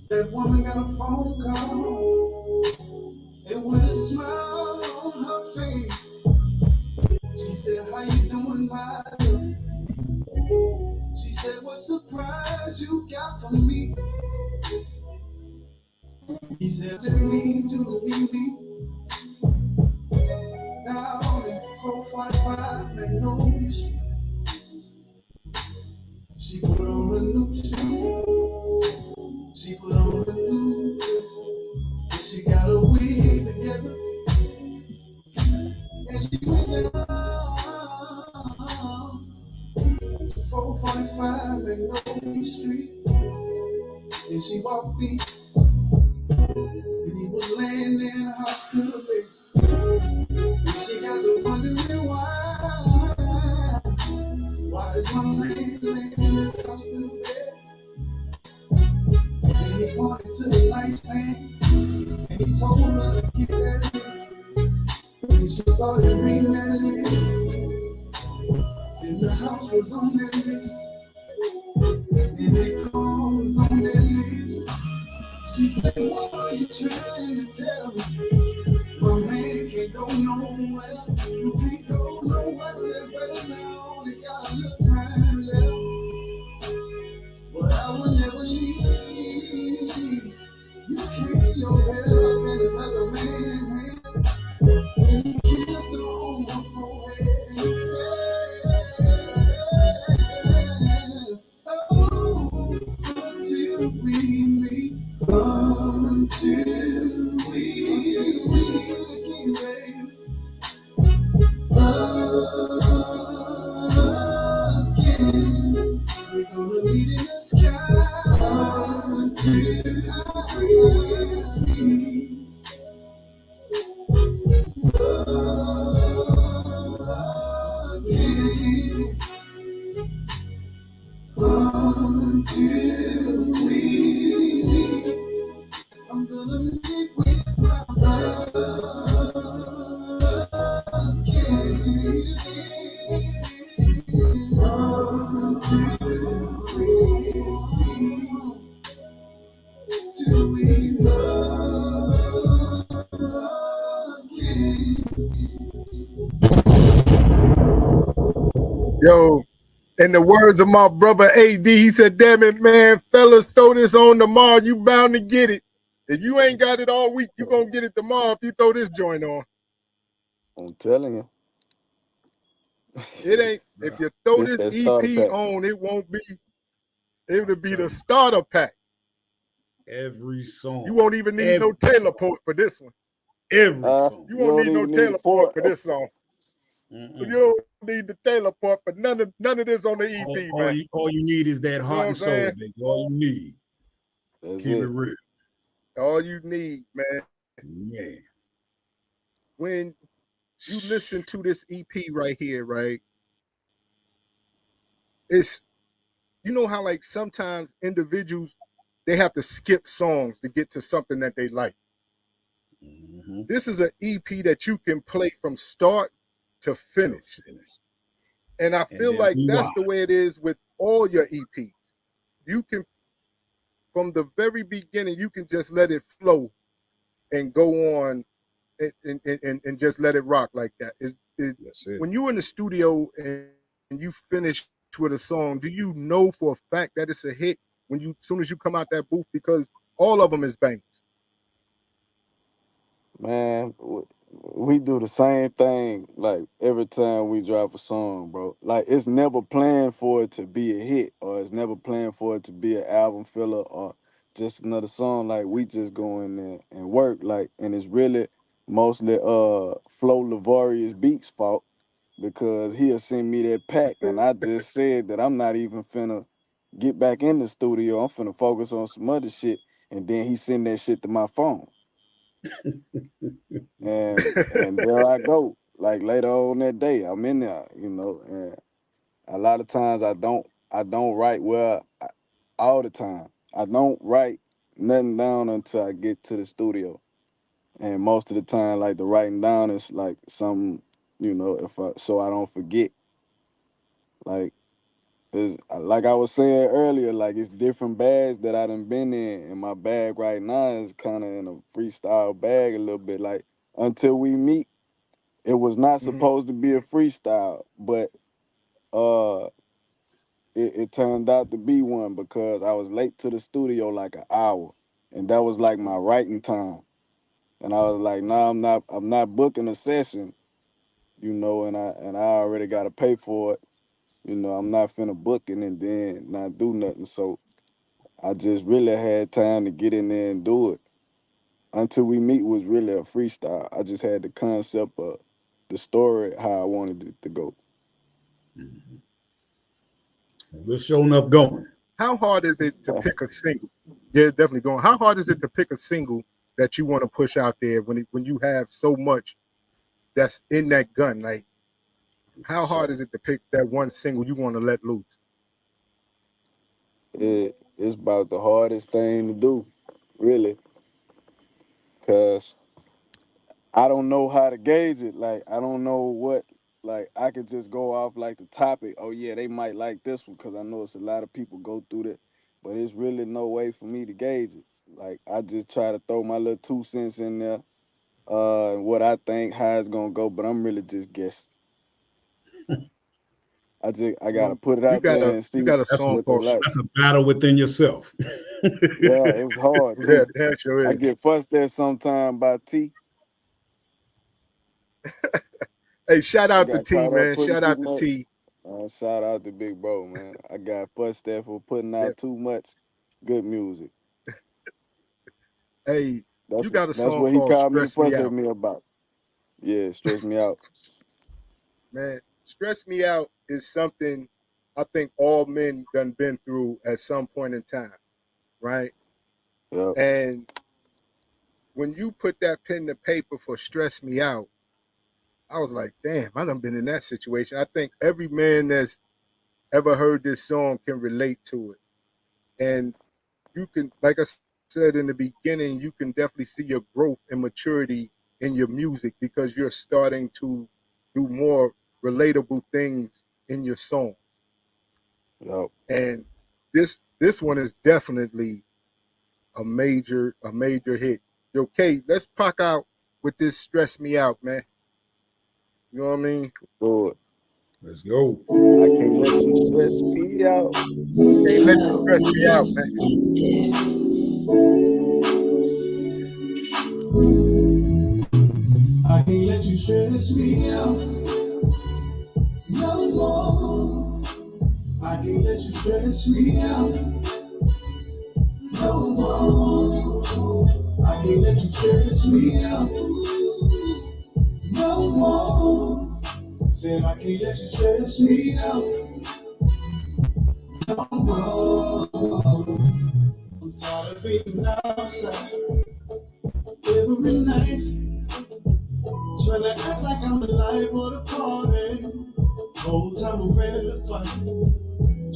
[SPEAKER 8] That woman got a phone call, and with a smile on her face, she said, how you doing, my love? She said, what surprise you got for me? He said, just need you to meet me down in 445 Magnolia Street. She put on her new shoe, she put on her new dress, and she got her wig together, and she went down to 445 Magnolia Street, and she walked in, and he was laying there in a hospital bed, and she got to wondering why is my man laying in this hospital bed? And he pointed to the nightstand, and he told her to get that list. And she started reading that list, and the house was on that list, and the car was on that list. She said, what are you trying to tell me? My man can't go nowhere. You can't go nowhere. I said, well, now I only got a little time left, but I will never leave. You can't no help in another man's hand. And he kissed her on my forehead, and he said, oh, until we meet, until we meet.
[SPEAKER 6] Yo, in the words of my brother AD, he said, "Damn it, man, fellas, throw this on tomorrow. You bound to get it. If you ain't got it all week, you gonna get it tomorrow if you throw this joint on.
[SPEAKER 7] I'm telling you,
[SPEAKER 6] It ain't. If you throw
[SPEAKER 7] this
[SPEAKER 6] this
[SPEAKER 7] that starter
[SPEAKER 6] EP
[SPEAKER 7] pack.
[SPEAKER 6] on, it won't be. It'll be the starter pack.
[SPEAKER 3] Every song.
[SPEAKER 6] You won't even need no Taylor port for this one.
[SPEAKER 3] Every song.
[SPEAKER 6] You
[SPEAKER 7] You
[SPEAKER 6] won't
[SPEAKER 7] don't
[SPEAKER 6] need no
[SPEAKER 7] even need
[SPEAKER 6] Taylor
[SPEAKER 7] a
[SPEAKER 6] port
[SPEAKER 7] port.
[SPEAKER 6] for this song. You don't need the Taylor port for none of this on the EP, man.
[SPEAKER 3] All you need is that
[SPEAKER 6] You know
[SPEAKER 3] heart
[SPEAKER 6] what I'm
[SPEAKER 3] and soul,
[SPEAKER 6] saying?
[SPEAKER 3] baby. All you need.
[SPEAKER 7] That's
[SPEAKER 3] Keep it
[SPEAKER 7] it.
[SPEAKER 3] real.
[SPEAKER 6] All you need, man.
[SPEAKER 3] Man.
[SPEAKER 6] When you listen to this EP right here, right? It's, you know how like sometimes individuals, they have to skip songs to get to something that they like.
[SPEAKER 3] Mm-hmm.
[SPEAKER 6] This is an EP that you can play from start to finish. And I feel like that's the way it is with all your EPs. You can, from the very beginning, you can just let it flow and go on and just let it rock like that. When you're in the studio and you finish with a song, do you know for a fact that it's a hit when you, as soon as you come out that booth? Because all of them is bangers.
[SPEAKER 7] Man, we do the same thing like every time we drop a song, bro. Like it's never planned for it to be a hit, or it's never planned for it to be an album filler or just another song. Like we just go in there and work, like, and it's really mostly Flo Lavorious Beats' fault, because he'll send me that pack and I just said that I'm not even finna get back in the studio. I'm finna focus on some other shit, and then he send that shit to my phone. And there I go. Like later on that day, I'm in there, and a lot of times I don't write all the time. I don't write nothing down until I get to the studio. And most of the time, like the writing down is like something, so I don't forget. Like like I was saying earlier, like it's different bags that I done been in, and my bag right now is kind of in a freestyle bag a little bit. Like until we meet, it was not supposed to be a freestyle, but uh, it turned out to be one because I was late to the studio like an hour, and that was like my writing time. And I was like, "Nah, I'm not booking a session, and I already got to pay for it. I'm not finna book it and then not do nothing." So I just really had time to get in there and do it. Until we meet was really a freestyle. I just had the concept of the story how I wanted it to go.
[SPEAKER 3] Mm-hmm. We're sure enough going.
[SPEAKER 6] How hard is it to pick a single? Yeah, it's definitely going. How hard is it to pick a single that you want to push out there when you have so much that's in that gun? Like, how hard is it to pick that one single you want to let loose?
[SPEAKER 7] It's about the hardest thing to do, really, because I don't know how to gauge it. Like, I don't know what, like, I could just go off like the topic. Oh, yeah, they might like this one because I know it's a lot of people go through that. But it's really no way for me to gauge it. Like, I just try to throw my little 2 cents in there, what I think, how it's going to go, but I'm really just guessing. I got to put it
[SPEAKER 6] You
[SPEAKER 7] out
[SPEAKER 6] got
[SPEAKER 7] there
[SPEAKER 6] a
[SPEAKER 7] and
[SPEAKER 6] you
[SPEAKER 7] see
[SPEAKER 6] got a
[SPEAKER 3] That's a
[SPEAKER 6] song
[SPEAKER 7] what they
[SPEAKER 6] called
[SPEAKER 7] like.
[SPEAKER 3] that's a battle within yourself.
[SPEAKER 7] Yeah, it's hard,
[SPEAKER 6] yeah,
[SPEAKER 7] too.
[SPEAKER 6] that sure
[SPEAKER 7] I
[SPEAKER 6] is.
[SPEAKER 7] get fussed at sometime by T.
[SPEAKER 6] Hey, shout
[SPEAKER 7] I
[SPEAKER 6] out to
[SPEAKER 7] got
[SPEAKER 6] T,
[SPEAKER 7] caught up
[SPEAKER 6] man.
[SPEAKER 7] putting
[SPEAKER 6] Shout
[SPEAKER 7] too
[SPEAKER 6] out to
[SPEAKER 7] much.
[SPEAKER 6] T.
[SPEAKER 7] Shout out to Big Bro, man. I got fussed at for putting
[SPEAKER 6] Yeah.
[SPEAKER 7] out too much good music.
[SPEAKER 6] Hey, you got a
[SPEAKER 7] That's
[SPEAKER 6] song
[SPEAKER 7] what he
[SPEAKER 6] called
[SPEAKER 7] called me to
[SPEAKER 6] "Stress Me
[SPEAKER 7] fuss at
[SPEAKER 6] Out,"
[SPEAKER 7] me about. Yeah, stress me out.
[SPEAKER 6] man. "Stress Me Out" is something I think all men done been through at some point in time, right?
[SPEAKER 7] Yep.
[SPEAKER 6] And when you put that pen to paper for "Stress Me Out," I was like, damn, I done been in that situation. I think every man that's ever heard this song can relate to it. And you can, like I said in the beginning, you can definitely see your growth and maturity in your music because you're starting to do more relatable things in your song.
[SPEAKER 7] Yep.
[SPEAKER 6] And this one is definitely a major hit. Yo, Kate, let's pack out with this "Stress Me Out," man. You know what I mean?
[SPEAKER 7] Do it.
[SPEAKER 3] Let's go.
[SPEAKER 7] I can't let you stress me out.
[SPEAKER 6] Can't let you stress me out, man.
[SPEAKER 8] I can't let you stress me out no more. I can't let you stress me out no more. I can't let you stress me out no more. Said I can't let you stress me out no more. I'm tired of being outside every night, trying to act like I'm the life of the party. Whole time I'm ready to fight,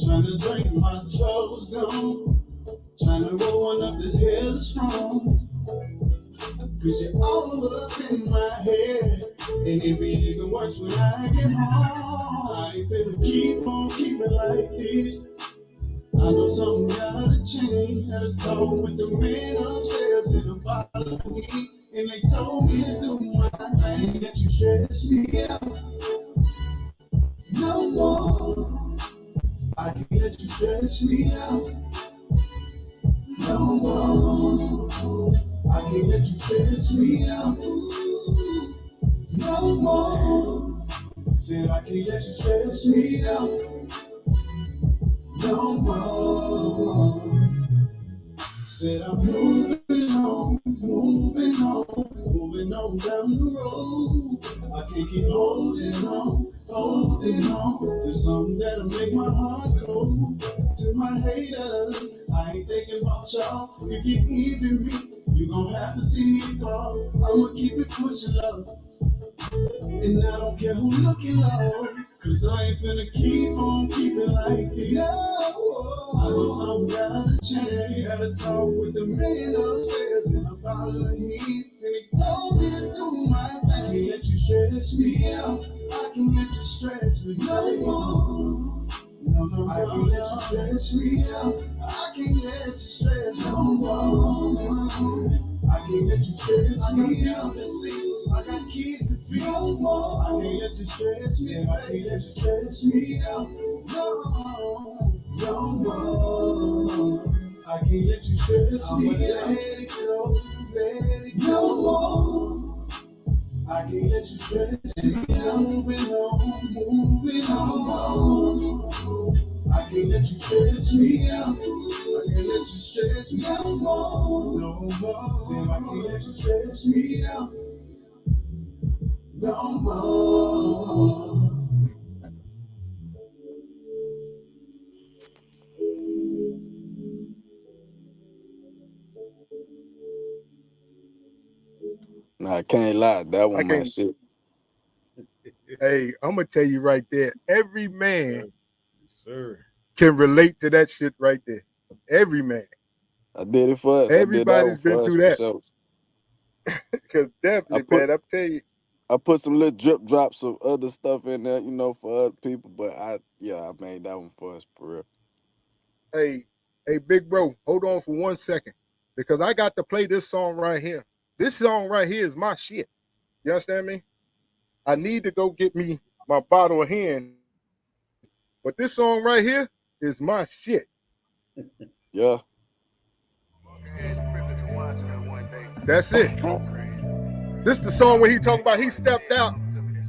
[SPEAKER 8] trying to drink my troubles gone, trying to roll one up this hell strong. Cause you're all up in my head, and it be even worse when I get home. I ain't finna keep on keeping like this. I know something gotta change. Had a talk with the man upstairs in a bottle of heat, and they told me to do my thing. That you stress me out no more. I can't let you stress me out no more. I can't let you stress me out no more. Said I can't let you stress me out no more. Said I'm moving on, moving on down the road. I can't keep holding on to something that'll make my heart cold. To my haters, I ain't thinking about y'all. If you even me, you gon' have to see me fall. I'ma keep it pushing love, and I don't care who looking low. Cause I ain't finna keep on keeping like this. No, I know something gotta change. Had a talk with the man upstairs in a bottle of heat, and he told me to do my thing. Let you stress me out. I can let you stress me no more. No, I can't let you stress me out. I can't let you stress no more. I can't let you stress me out. I got kids to feed no more. I can't let you stress me. I can't let you stress me out. No more. I can't let you stress me out. Let it go, no more. I can't let you stress me out. Moving on. I can't let you stress me out. I can't let you stress me out no more. Say I can't let you stress me out no more.
[SPEAKER 7] Nah, I can't lie. That
[SPEAKER 6] I
[SPEAKER 7] one my
[SPEAKER 6] can't.
[SPEAKER 7] shit.
[SPEAKER 6] Hey, I'm gonna tell you right there. Every man
[SPEAKER 3] Sir.
[SPEAKER 6] can relate to that shit right there. Every man.
[SPEAKER 7] I did it for us. I did that one
[SPEAKER 6] Everybody's been
[SPEAKER 7] for us
[SPEAKER 6] through
[SPEAKER 7] for
[SPEAKER 6] that.
[SPEAKER 7] sure.
[SPEAKER 6] Cause
[SPEAKER 7] I
[SPEAKER 6] definitely,
[SPEAKER 7] put
[SPEAKER 6] man, I'm telling you.
[SPEAKER 7] I put some little drip drops of other stuff in there, for other people. But I made that one for us for real.
[SPEAKER 6] Hey, big bro, hold on for 1 second, because I got to play this song right here. This song right here is my shit. You understand me? I need to go get me my bottle of hen, but this song right here is my shit.
[SPEAKER 7] Yeah.
[SPEAKER 6] That's it. This the song where he talking about he stepped out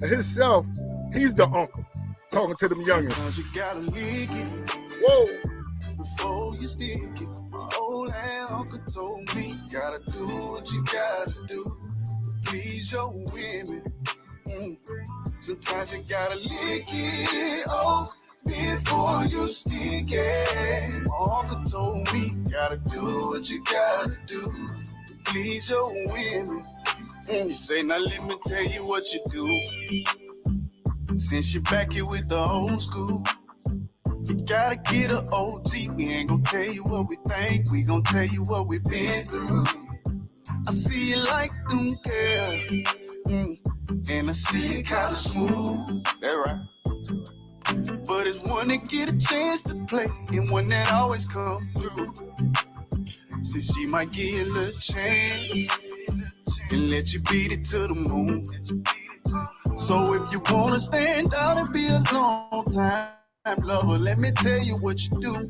[SPEAKER 6] of himself. He's the uncle talking to them youngins. Whoa.
[SPEAKER 8] Before you stick it, my old uncle told me, gotta do what you gotta do to please your women. Sometimes you gotta lick it off before you stick it. My uncle told me, gotta do what you gotta do to please your women. He say, now let me tell you what you do. Since you're back here with the old school, you gotta get a OG. We ain't gonna tell you what we think, we gonna tell you what we been through. I see you like them girl, and I see you kinda smooth. That right. But it's one that get a chance to play, and one that always come through. See, she might give you a little chance and let you beat it to the moon. So if you wanna stand out and be a long time lover, let me tell you what you do.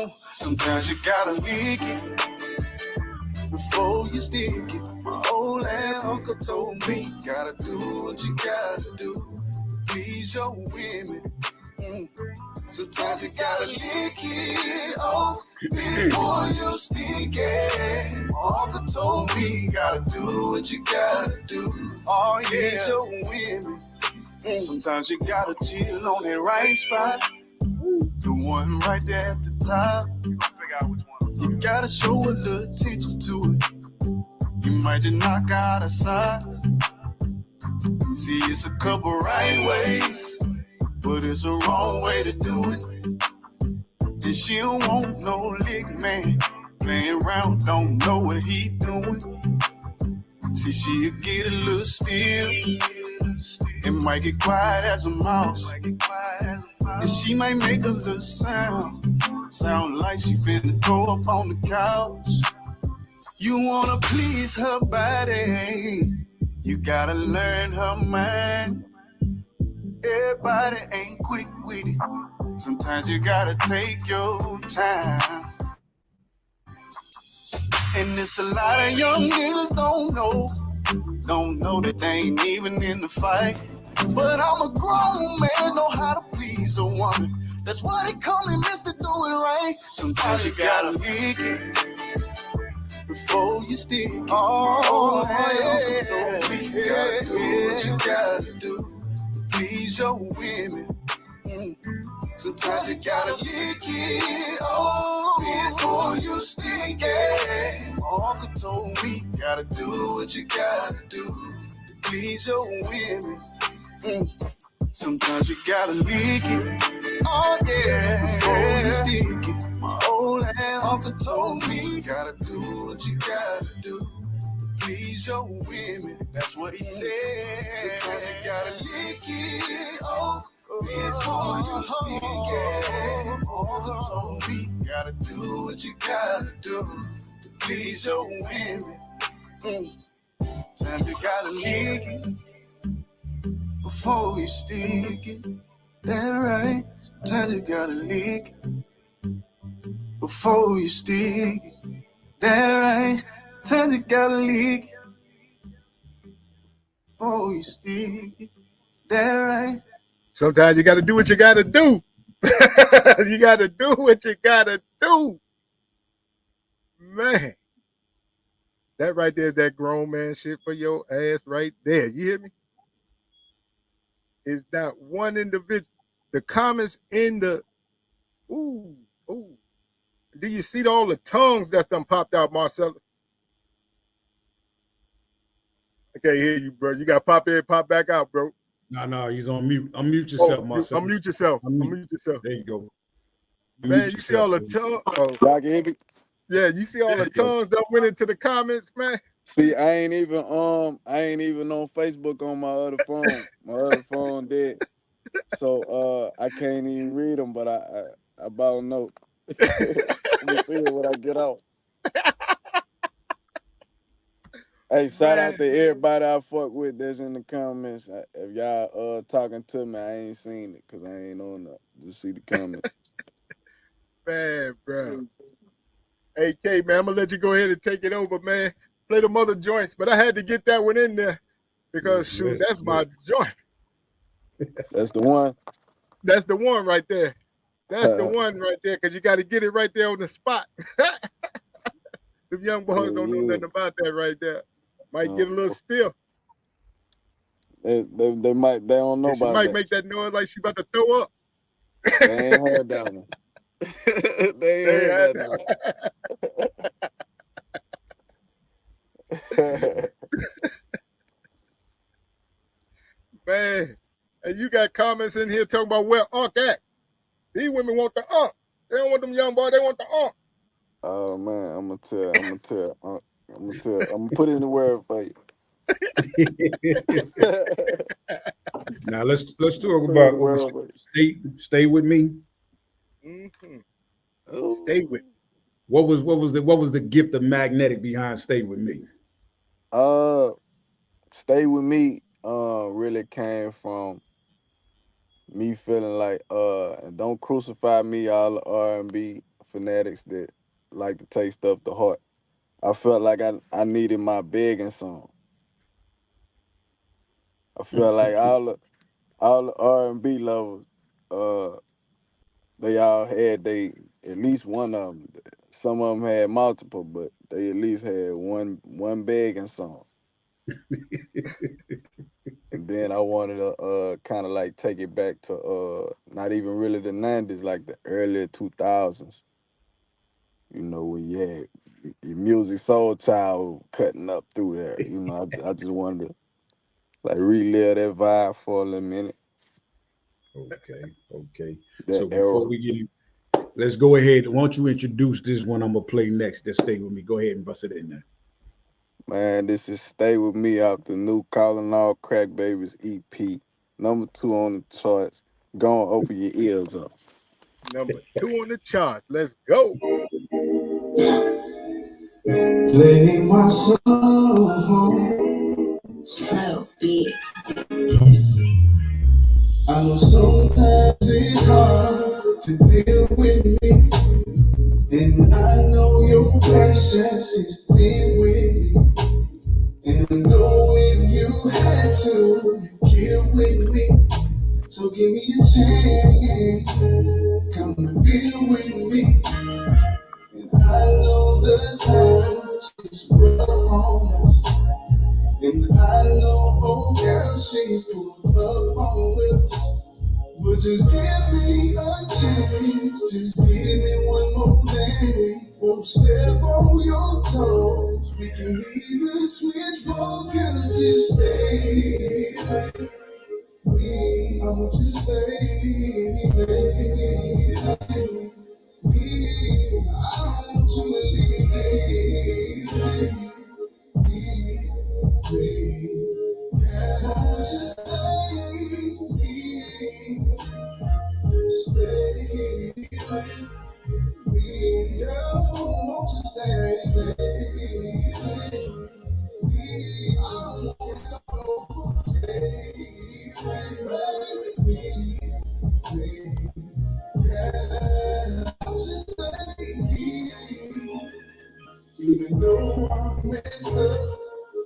[SPEAKER 8] Sometimes you gotta lick it before you stick it. My old ass uncle told me, gotta do what you gotta do. Please your women. Sometimes you gotta lick it before you stick it. My uncle told me, gotta do what you gotta do. Oh yeah, please your women. Sometimes you gotta chill on that right spot. The one right there at the top. You gonna figure out which one. You gotta show a little attention to it. You might just knock out a size. See, it's a couple right ways, but it's a wrong way to do it. And she don't want no lick, man. Playing around, don't know what he doing. See, she'll get a little still. It might get quiet as a mouse. And she might make a little sound like she finna throw up on the couch. You wanna please her body, you gotta learn her mind. Everybody ain't quick with it. Sometimes you gotta take your time. And it's a lot of young niggas don't know that they ain't even in the fight. But I'm a grown man, know how to please a woman. That's why they call me Mr. Do It Right. Sometimes you gotta lick it before you stick it. Oh, yeah. You gotta do what you gotta do. Please your women. Sometimes you gotta lick it before you stick it. My uncle told me, gotta do what you gotta do. Please your women. Sometimes you gotta lick it. Oh yeah, before you stick it. My old ass uncle told me, gotta do what you gotta do. Please your women. That's what he said. Sometimes you gotta lick it. Before you stick it. My uncle told me, gotta do what you gotta do. Please your women. Sometimes you gotta lick it before you stick it. That right. Sometimes you gotta lick it before you stick it. That right. Sometimes you gotta lick it before you stick it. That right.
[SPEAKER 6] Sometimes you gotta do what you gotta do. You gotta do what you gotta do. Man. That right there is that grown man shit for your ass right there. You hear me? Is not one individual. The comments in the ooh. Do you see all the tongues that's done popped out, Marcellus? I can't hear you, bro. You got to pop in, pop back out, bro.
[SPEAKER 3] No, he's on mute. Unmute yourself, Marcel.
[SPEAKER 6] Unmute yourself.
[SPEAKER 3] Unmute
[SPEAKER 6] yourself.
[SPEAKER 3] There you go.
[SPEAKER 6] Man, you see all the tongues.
[SPEAKER 7] Y'all can hear me?
[SPEAKER 6] Yeah, you see all the tongues that went into the comments, man.
[SPEAKER 7] See, I ain't even on Facebook on my other phone. My other phone dead. So I can't even read them, but I about know. Let me see it when I get out. Hey, shout out to everybody I fuck with that's in the comments. If y'all talking to me, I ain't seen it because I ain't on that. Just see the comments.
[SPEAKER 6] Man, bro. Hey, K, man, I'm going to let you go ahead and take it over, man. Play the mother joints, but I had to get that one in there because, shoot, that's my joint.
[SPEAKER 7] That's the one?
[SPEAKER 6] That's the one right there. That's the one right there because you got to get it right there on the spot. The young boys don't know nothing about that right there. Might get a little stiff.
[SPEAKER 7] They don't know about that.
[SPEAKER 6] She might make that noise like she about to throw up.
[SPEAKER 7] They ain't heard that one. They ain't heard that one.
[SPEAKER 6] Man, and you got comments in here talking about where Unc at. These women want the Unc. They don't want them young boys. They want the Unc.
[SPEAKER 7] Oh man, I'm gonna put it in the word for you.
[SPEAKER 3] Now let's talk about stay with me.
[SPEAKER 6] Mm-hmm. Stay with me.
[SPEAKER 3] What was the gift of magnetic behind stay with me?
[SPEAKER 7] Stay with me. really came from me feeling like and don't crucify me, all the R&B fanatics that like to take stuff to heart. I felt like I needed my begging song. I feel like all the R&B lovers, uh, they all had at least one of them. Some of them had multiple, but they at least had one begging song. And then I wanted to kind of like take it back to not even really the 90s, like the early 2000s. You know, when you had your Music Soul Child cutting up through there. You know, I just wanted to like relive that vibe for a little minute.
[SPEAKER 3] Okay.
[SPEAKER 7] That
[SPEAKER 3] So before
[SPEAKER 7] era.
[SPEAKER 3] we get, let's go ahead. Why don't you introduce this one I'm gonna play next? Just stay with me. Go ahead and bust it in there.
[SPEAKER 7] Man, this is Stay With Me off the new Calling All Crack Babies EP. Number 2 on the charts. Go and open your ears up.
[SPEAKER 6] Number 2 on the charts. Let's go.
[SPEAKER 8] Play my song. So big. I know sometimes it's hard to deal with me, and I know your patience is thin with me. And I know if you had to, you kill with me. So give me a chance, come and deal with me. And I know the times is rough on us, and I know, oh girl, she pulled up on us. But just give me a chance, just give me one more day. Won't step on your toes, we can even switch roles, girl, just stay with me. I want you to stay with me. I don't want you to leave. I want you to stay with me. Stay with me, girl. Won't you stay with me? I don't want to stay with me. Yeah, won't you stay with me? Even though I'm messed up,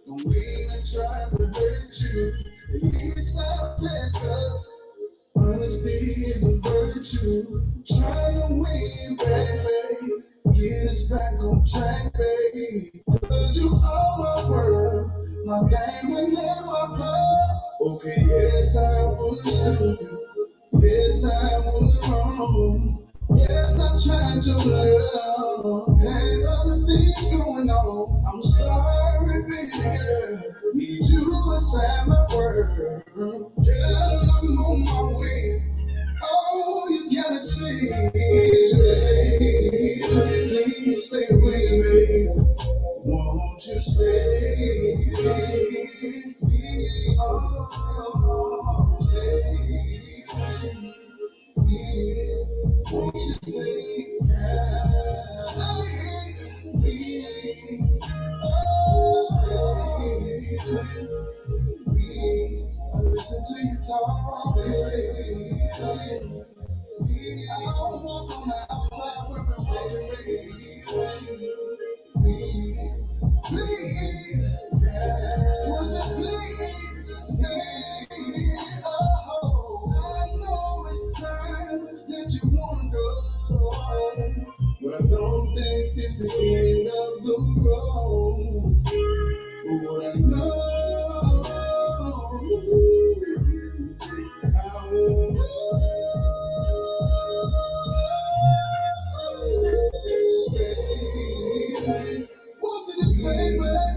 [SPEAKER 8] don't mean I try to hurt you. At least I'm messed up. Honesty is a virtue. Trying to win, baby. Get us back on track, baby. Cause you are my world, my diamond and my blood. Okay, yes, I was stupid. Yes, I was wrong. Yes, I tried to love. Had other things going on. I'm sorry, baby girl. Need you inside my world. Girl, I'm on my way. Oh, you gotta say, please stay with me. Won't you stay with me? Oh, stay with me. Won't you stay with me? Oh, stay with me. I listen to you talk, baby. I don't walk on the outside with the please, would you please just stay? Oh, I know it's times that you want to go, but I don't think it's the end of the road. But what I know, I won't stay. Want you to stay back,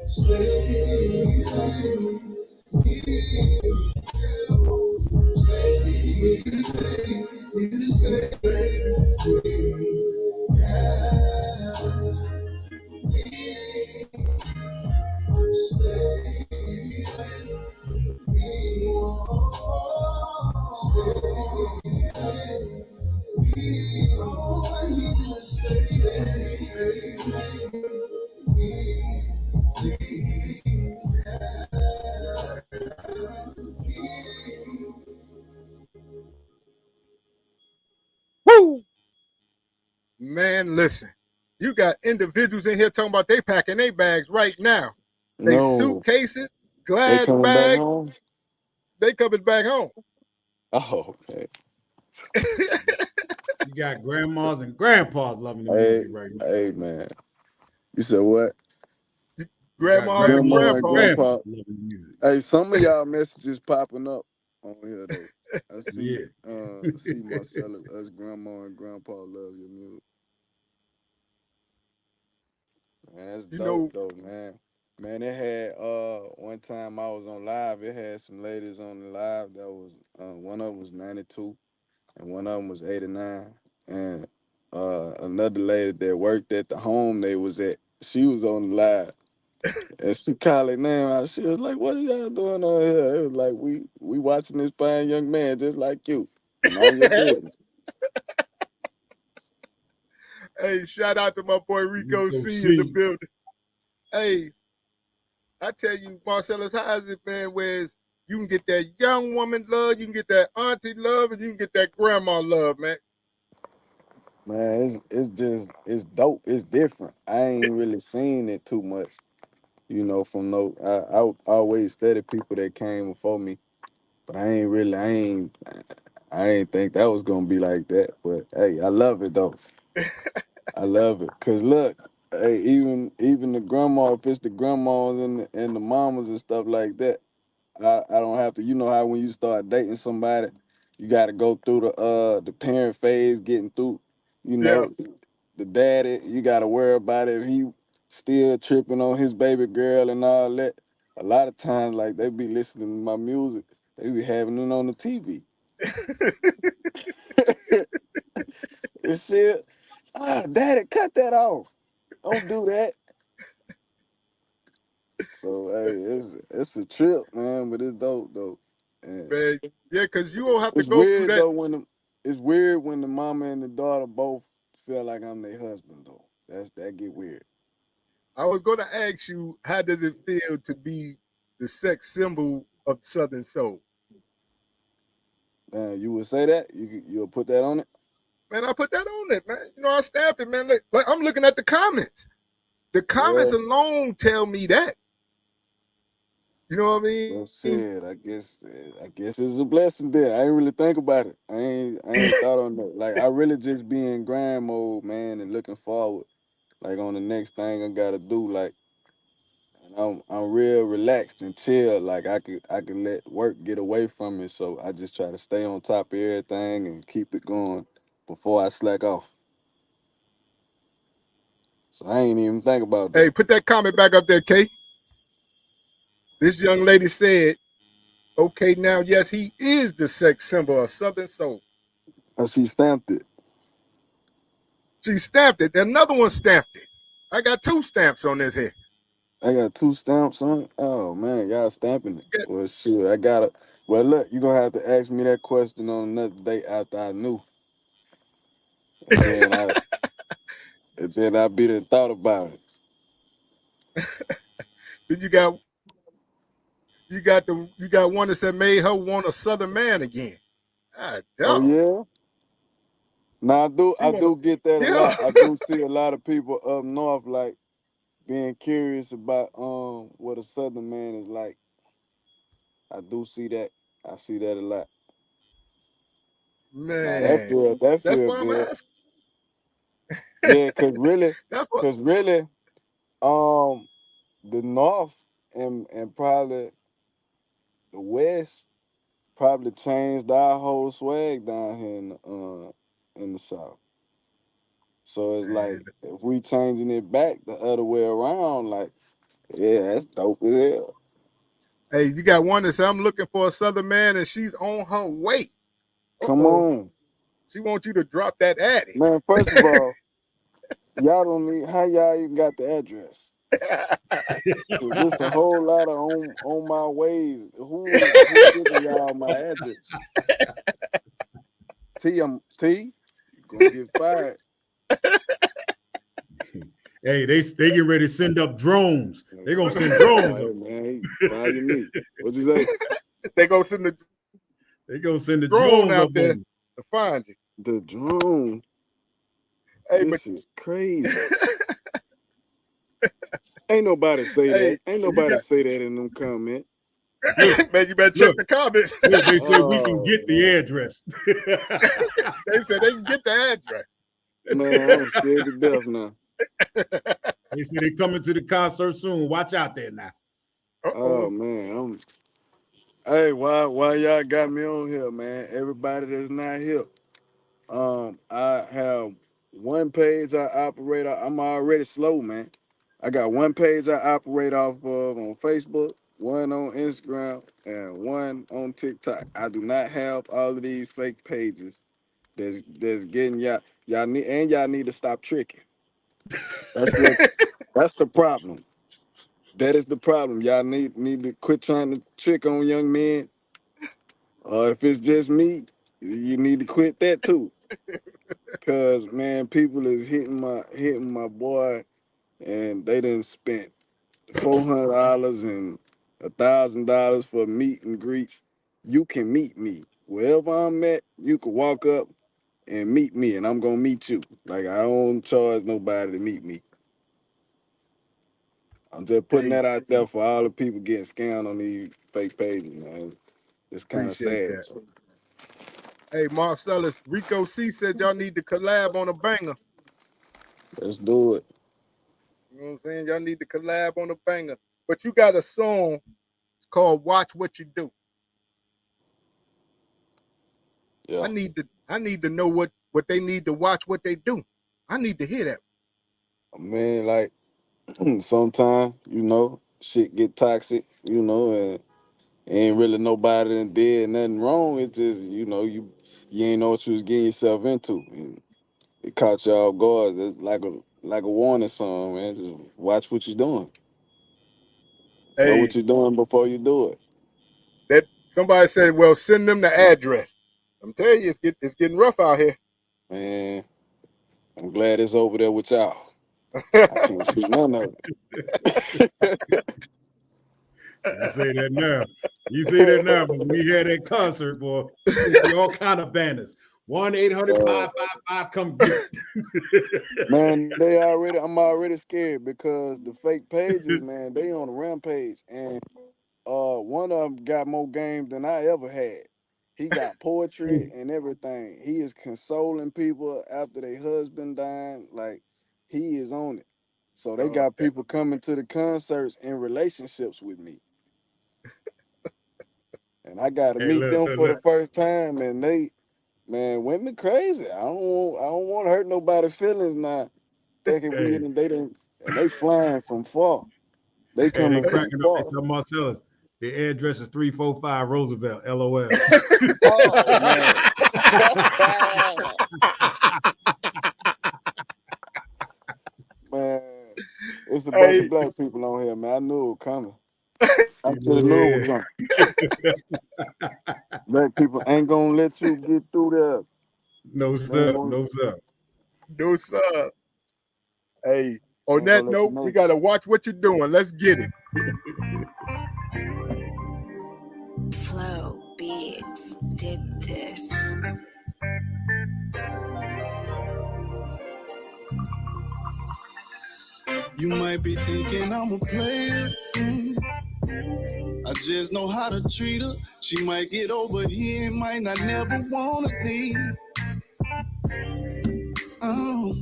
[SPEAKER 8] stay
[SPEAKER 6] listen, you got individuals in here talking about they packing their bags right now. They
[SPEAKER 7] No,
[SPEAKER 6] suitcases,
[SPEAKER 7] they
[SPEAKER 6] glad
[SPEAKER 7] coming back
[SPEAKER 6] bags,
[SPEAKER 7] home.
[SPEAKER 6] they coming back home.
[SPEAKER 7] Oh, okay.
[SPEAKER 3] You got grandmas and grandpas loving the
[SPEAKER 7] Hey,
[SPEAKER 3] music right now.
[SPEAKER 7] hey, man. You said what?
[SPEAKER 3] You got
[SPEAKER 6] Grandmas and
[SPEAKER 7] Grandma
[SPEAKER 3] grandmas
[SPEAKER 7] and
[SPEAKER 3] and
[SPEAKER 6] grandpas.
[SPEAKER 3] grandpas
[SPEAKER 7] grandpa.
[SPEAKER 3] loving the music.
[SPEAKER 7] Hey, some of y'all messages popping up on here though. I
[SPEAKER 3] Yeah.
[SPEAKER 7] see Marcellus, us grandma and grandpa love your music. Man, that's
[SPEAKER 6] You
[SPEAKER 7] dope
[SPEAKER 6] know,
[SPEAKER 7] though, man. Man, it had one time I was on live, it had some ladies on the live that was one of them was 92 and one of them was 89. And another lady that worked at the home they was at, she was on the live. And she called her name out. She was like, "What are y'all doing on here?" It was like, "We watching this fine young man just like you. Mind your business."
[SPEAKER 6] hey, shout out to my boy Rico
[SPEAKER 3] Rico
[SPEAKER 6] C in the
[SPEAKER 3] C.
[SPEAKER 6] building. Hey, I tell you, Marcellus, how has it been? Whereas you can get that young woman love, you can get that auntie love, and you can get that grandma love, man.
[SPEAKER 7] Man, it's dope. It's different. I ain't really seen it too much, from no. I always studied people that came before me, but I ain't think that was gonna be like that. But hey, I love it though. I love it. Cause look, hey, even the grandma, if it's the grandmas and the mamas and stuff like that, I don't have to. You know how when you start dating somebody, you got to go through the parent phase, getting through, you
[SPEAKER 6] Yeah.
[SPEAKER 7] know, the daddy. You got to worry about if he still tripping on his baby girl and all that. A lot of times, like they be listening to my music, they be having it on the TV. And shit, daddy, cut that off. Don't do that. So hey, it's a trip, man, but it's dope though. And
[SPEAKER 6] Man, yeah, because you don't have to
[SPEAKER 7] it's
[SPEAKER 6] go through
[SPEAKER 7] weird
[SPEAKER 6] that.
[SPEAKER 7] though it's weird when the mama and the daughter both feel like I'm their husband though. That get weird.
[SPEAKER 6] I was going to ask you, how does it feel to be the sex symbol of Southern Soul?
[SPEAKER 7] You would say that you'll put that on it.
[SPEAKER 6] Man, I put that on it, man. You know, I stamped it, man. Like I'm looking at the comments. The comments
[SPEAKER 7] Yeah.
[SPEAKER 6] alone tell me that. You know what I
[SPEAKER 7] Well,
[SPEAKER 6] mean?
[SPEAKER 7] shit. I guess it's a blessing there. I ain't really think about it. I ain't thought on that. Like I really just be in grind mode, man, and looking forward, like on the next thing I gotta do. Like, and I'm real relaxed and chill. Like I could let work get away from me. So I just try to stay on top of everything and keep it going before I slack off. So I ain't even think about
[SPEAKER 6] Hey,
[SPEAKER 7] that.
[SPEAKER 6] put that comment back up there, Kay. This young lady said, okay, now, yes, he is the sex symbol of Southern Soul.
[SPEAKER 7] Oh, she stamped it.
[SPEAKER 6] She stamped it. Another one stamped it. I got two stamps on this here.
[SPEAKER 7] I got two stamps on it. Oh man, y'all stamping it. Well, shoot, I gotta. Well, look, you gonna have to ask me that question on another day after I knew, and then I be the thought about it.
[SPEAKER 6] Then you got one that said made her want a Southern man again. Ah,
[SPEAKER 7] Oh
[SPEAKER 6] dog.
[SPEAKER 7] yeah. Now
[SPEAKER 6] She
[SPEAKER 7] I
[SPEAKER 6] want to,
[SPEAKER 7] do get that a
[SPEAKER 6] yeah.
[SPEAKER 7] lot. I do see a lot of people up north like being curious about what a Southern man is like. I do see that. I see that a lot. Now
[SPEAKER 6] Man,
[SPEAKER 7] that
[SPEAKER 6] that's
[SPEAKER 7] feel
[SPEAKER 6] why I'm
[SPEAKER 7] good.
[SPEAKER 6] asking.
[SPEAKER 7] Yeah,
[SPEAKER 6] That's what,
[SPEAKER 7] cause really, um, the North and probably the West probably changed our whole swag down here in the South. So it's like
[SPEAKER 6] man.
[SPEAKER 7] if we changing it back the other way around, like yeah, that's dope as hell.
[SPEAKER 6] Hey, you got one that said I'm looking for a Southern man and she's on her way.
[SPEAKER 7] Come
[SPEAKER 6] Uh-oh.
[SPEAKER 7] on,
[SPEAKER 6] She wants you to drop that addy.
[SPEAKER 7] man. First of all, y'all don't need how y'all even got the address. Cause it's a whole lot of on my ways. Who giving y'all my address? T, you gonna get fired.
[SPEAKER 3] Hey, they get ready to send up drones. They're gonna send
[SPEAKER 7] Oh,
[SPEAKER 3] drones up.
[SPEAKER 7] hey, man, fire me. What'd you say?
[SPEAKER 6] They go send the
[SPEAKER 3] They gonna send the
[SPEAKER 6] drone
[SPEAKER 3] drones
[SPEAKER 6] out
[SPEAKER 3] up
[SPEAKER 6] there
[SPEAKER 3] on
[SPEAKER 6] to find you.
[SPEAKER 7] The drone.
[SPEAKER 6] Hey,
[SPEAKER 7] This is crazy. Ain't nobody say
[SPEAKER 6] hey,
[SPEAKER 7] that. Ain't
[SPEAKER 6] you
[SPEAKER 7] nobody
[SPEAKER 6] got
[SPEAKER 7] say that in them comments.
[SPEAKER 3] Look,
[SPEAKER 6] man, you better check
[SPEAKER 3] look,
[SPEAKER 6] the comments.
[SPEAKER 3] look, they said we can
[SPEAKER 7] Oh
[SPEAKER 3] get the
[SPEAKER 7] man,
[SPEAKER 3] address.
[SPEAKER 6] They said they can get the address.
[SPEAKER 7] man, I'm scared to death now.
[SPEAKER 3] They said they coming to the concert soon. Watch out there now.
[SPEAKER 7] Oh
[SPEAKER 6] Uh-oh.
[SPEAKER 7] man, hey, why y'all got me on here, man? Everybody that's not here. I have one page I operate. I'm already slow, man. I got one page I operate off of on Facebook, one on Instagram, and one on TikTok. I do not have all of these fake pages. That's getting y'all need to stop tricking. That's what that's the problem. That is the problem. Y'all need to quit trying to trick on young men. If it's just me, you need to quit that too. Cause man, people is hitting my boy, and they done spent $400 and $1,000 for meet and greets. You can meet me wherever I'm at. You can walk up and meet me, and I'm gonna meet you. Like I don't charge nobody to meet me. I'm just putting
[SPEAKER 6] Hey,
[SPEAKER 7] that out there for all the people getting scammed on these fake pages, man. It's kind of
[SPEAKER 6] appreciate
[SPEAKER 7] sad.
[SPEAKER 6] that. Hey, Marcellus, Rico C said y'all need to collab on a banger.
[SPEAKER 7] Let's do it.
[SPEAKER 6] You know what I'm saying? Y'all need to collab on a banger. But you got a song called "Watch What You Do."
[SPEAKER 7] Yeah,
[SPEAKER 6] I need to know what they need to watch what they do. I need to hear that.
[SPEAKER 7] man. Like sometimes, shit get toxic, and ain't really nobody that did nothing wrong. It's just, you ain't know what you was getting yourself into. And it caught you off guard. It's like a warning song, man. Just watch what you're doing. Know what
[SPEAKER 6] Hey,
[SPEAKER 7] you're doing before you do it.
[SPEAKER 6] that somebody said, well, send them the address. I'm telling you, it's getting rough out here.
[SPEAKER 7] Man, I'm glad it's over there with y'all. I can't see none of
[SPEAKER 3] You say that now. You say that now, but when we had that concert, boy, you can see all kind of banners. 1-800
[SPEAKER 7] it.
[SPEAKER 3] 555 come get it.
[SPEAKER 7] Man, I'm already scared because the fake pages, man, they on a rampage. And one of them got more game than I ever had. He got poetry and everything. He is consoling people after their husband dying. Like, he is on it. So they got
[SPEAKER 6] Okay.
[SPEAKER 7] people coming to the concerts in relationships with me. And I got to
[SPEAKER 3] Hey,
[SPEAKER 7] meet
[SPEAKER 3] look,
[SPEAKER 7] them
[SPEAKER 3] look,
[SPEAKER 7] for the
[SPEAKER 3] look.
[SPEAKER 7] first time. And they, man, women crazy. I don't want to hurt nobody's feelings now. Thinking we
[SPEAKER 3] Hey,
[SPEAKER 7] hitting, they didn't, and they flying from far. They
[SPEAKER 3] hey, they
[SPEAKER 7] coming from
[SPEAKER 3] cracking up. They
[SPEAKER 7] far.
[SPEAKER 3] tell Marcellus, the address is 345 Roosevelt, LOL.
[SPEAKER 7] Oh man. Man, it's a bunch of
[SPEAKER 6] Hey,
[SPEAKER 7] black people on here, man. I knew it was coming. I should have knew it was
[SPEAKER 3] Yeah.
[SPEAKER 7] coming. Black people ain't gonna let you get through there.
[SPEAKER 3] No,
[SPEAKER 7] They ain't
[SPEAKER 3] sir.
[SPEAKER 7] gonna,
[SPEAKER 3] No, sir.
[SPEAKER 6] no sir. Hey,
[SPEAKER 7] they
[SPEAKER 6] on
[SPEAKER 7] ain't
[SPEAKER 6] that
[SPEAKER 7] gonna let you
[SPEAKER 6] note, we
[SPEAKER 7] make it.
[SPEAKER 6] gotta watch what you're doing. Let's get it.
[SPEAKER 9] Flow Beats did this.
[SPEAKER 8] You might be thinking I'm a player. I just know how to treat her. She might get over here and might not never wanna leave. Oh,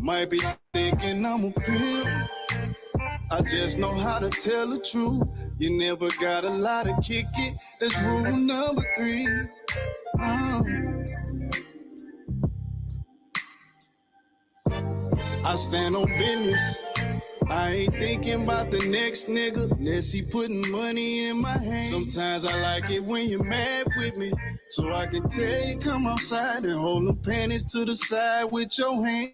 [SPEAKER 8] might be thinking I'm a pimp. I just know how to tell the truth. You never gotta lie to kick it. That's rule number 3. Oh, I stand on business. I ain't thinking about the next nigga, unless he putting money in my hand. Sometimes I like it when you're mad with me, so I can tell you come outside and hold them panties to the side with your hand.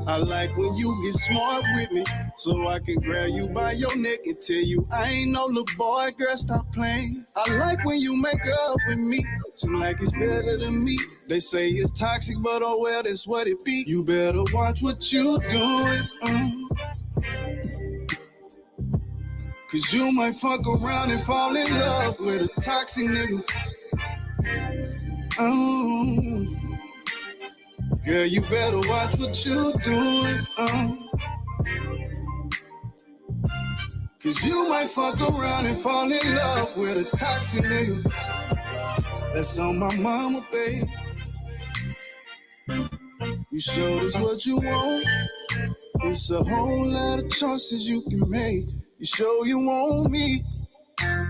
[SPEAKER 8] I like when you get smart with me, so I can grab you by your neck and tell you I ain't no little boy, girl, stop playing. I like when you make up with me, seem like it's better than me. They say it's toxic, but oh well, that's what it be. You better watch what you doing, cause you might fuck around and fall in love with a toxic nigga. Oh, Girl, you better watch what you doing. Cause you might fuck around and fall in love with a toxic nigga. That's on my mama, babe. You showed us what you want. It's a whole lot of choices you can make. You show you want me.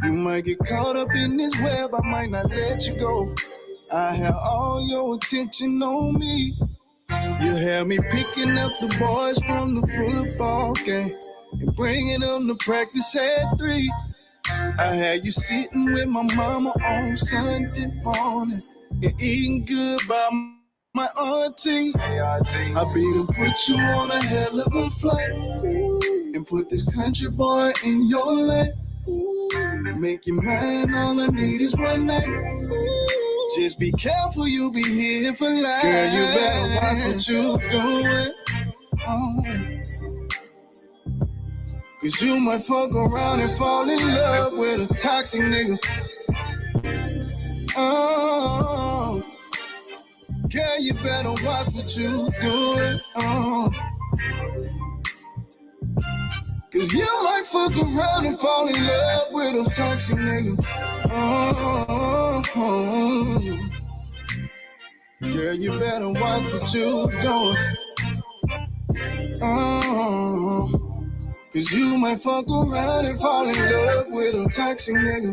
[SPEAKER 8] You might get caught up in this web. I might not let you go. I have all your attention on me. You have me picking up the boys from the football game and bringing them to practice at 3. I had you sitting with my mama on Sunday morning and eating good by my auntie. I beat and put you on a hell of a flight and put this country boy in your lap. Make you mine, all I need is one night. Just be careful, you be here for life. Girl, you better watch what you doing. Cause you might fuck around and fall in love with a toxic nigga. Girl, you better watch what you doing. Cause you might fuck around and fall in love with a toxic nigga. Girl, you better watch what you doing. Cause you might fuck around and fall in love with a toxic nigga.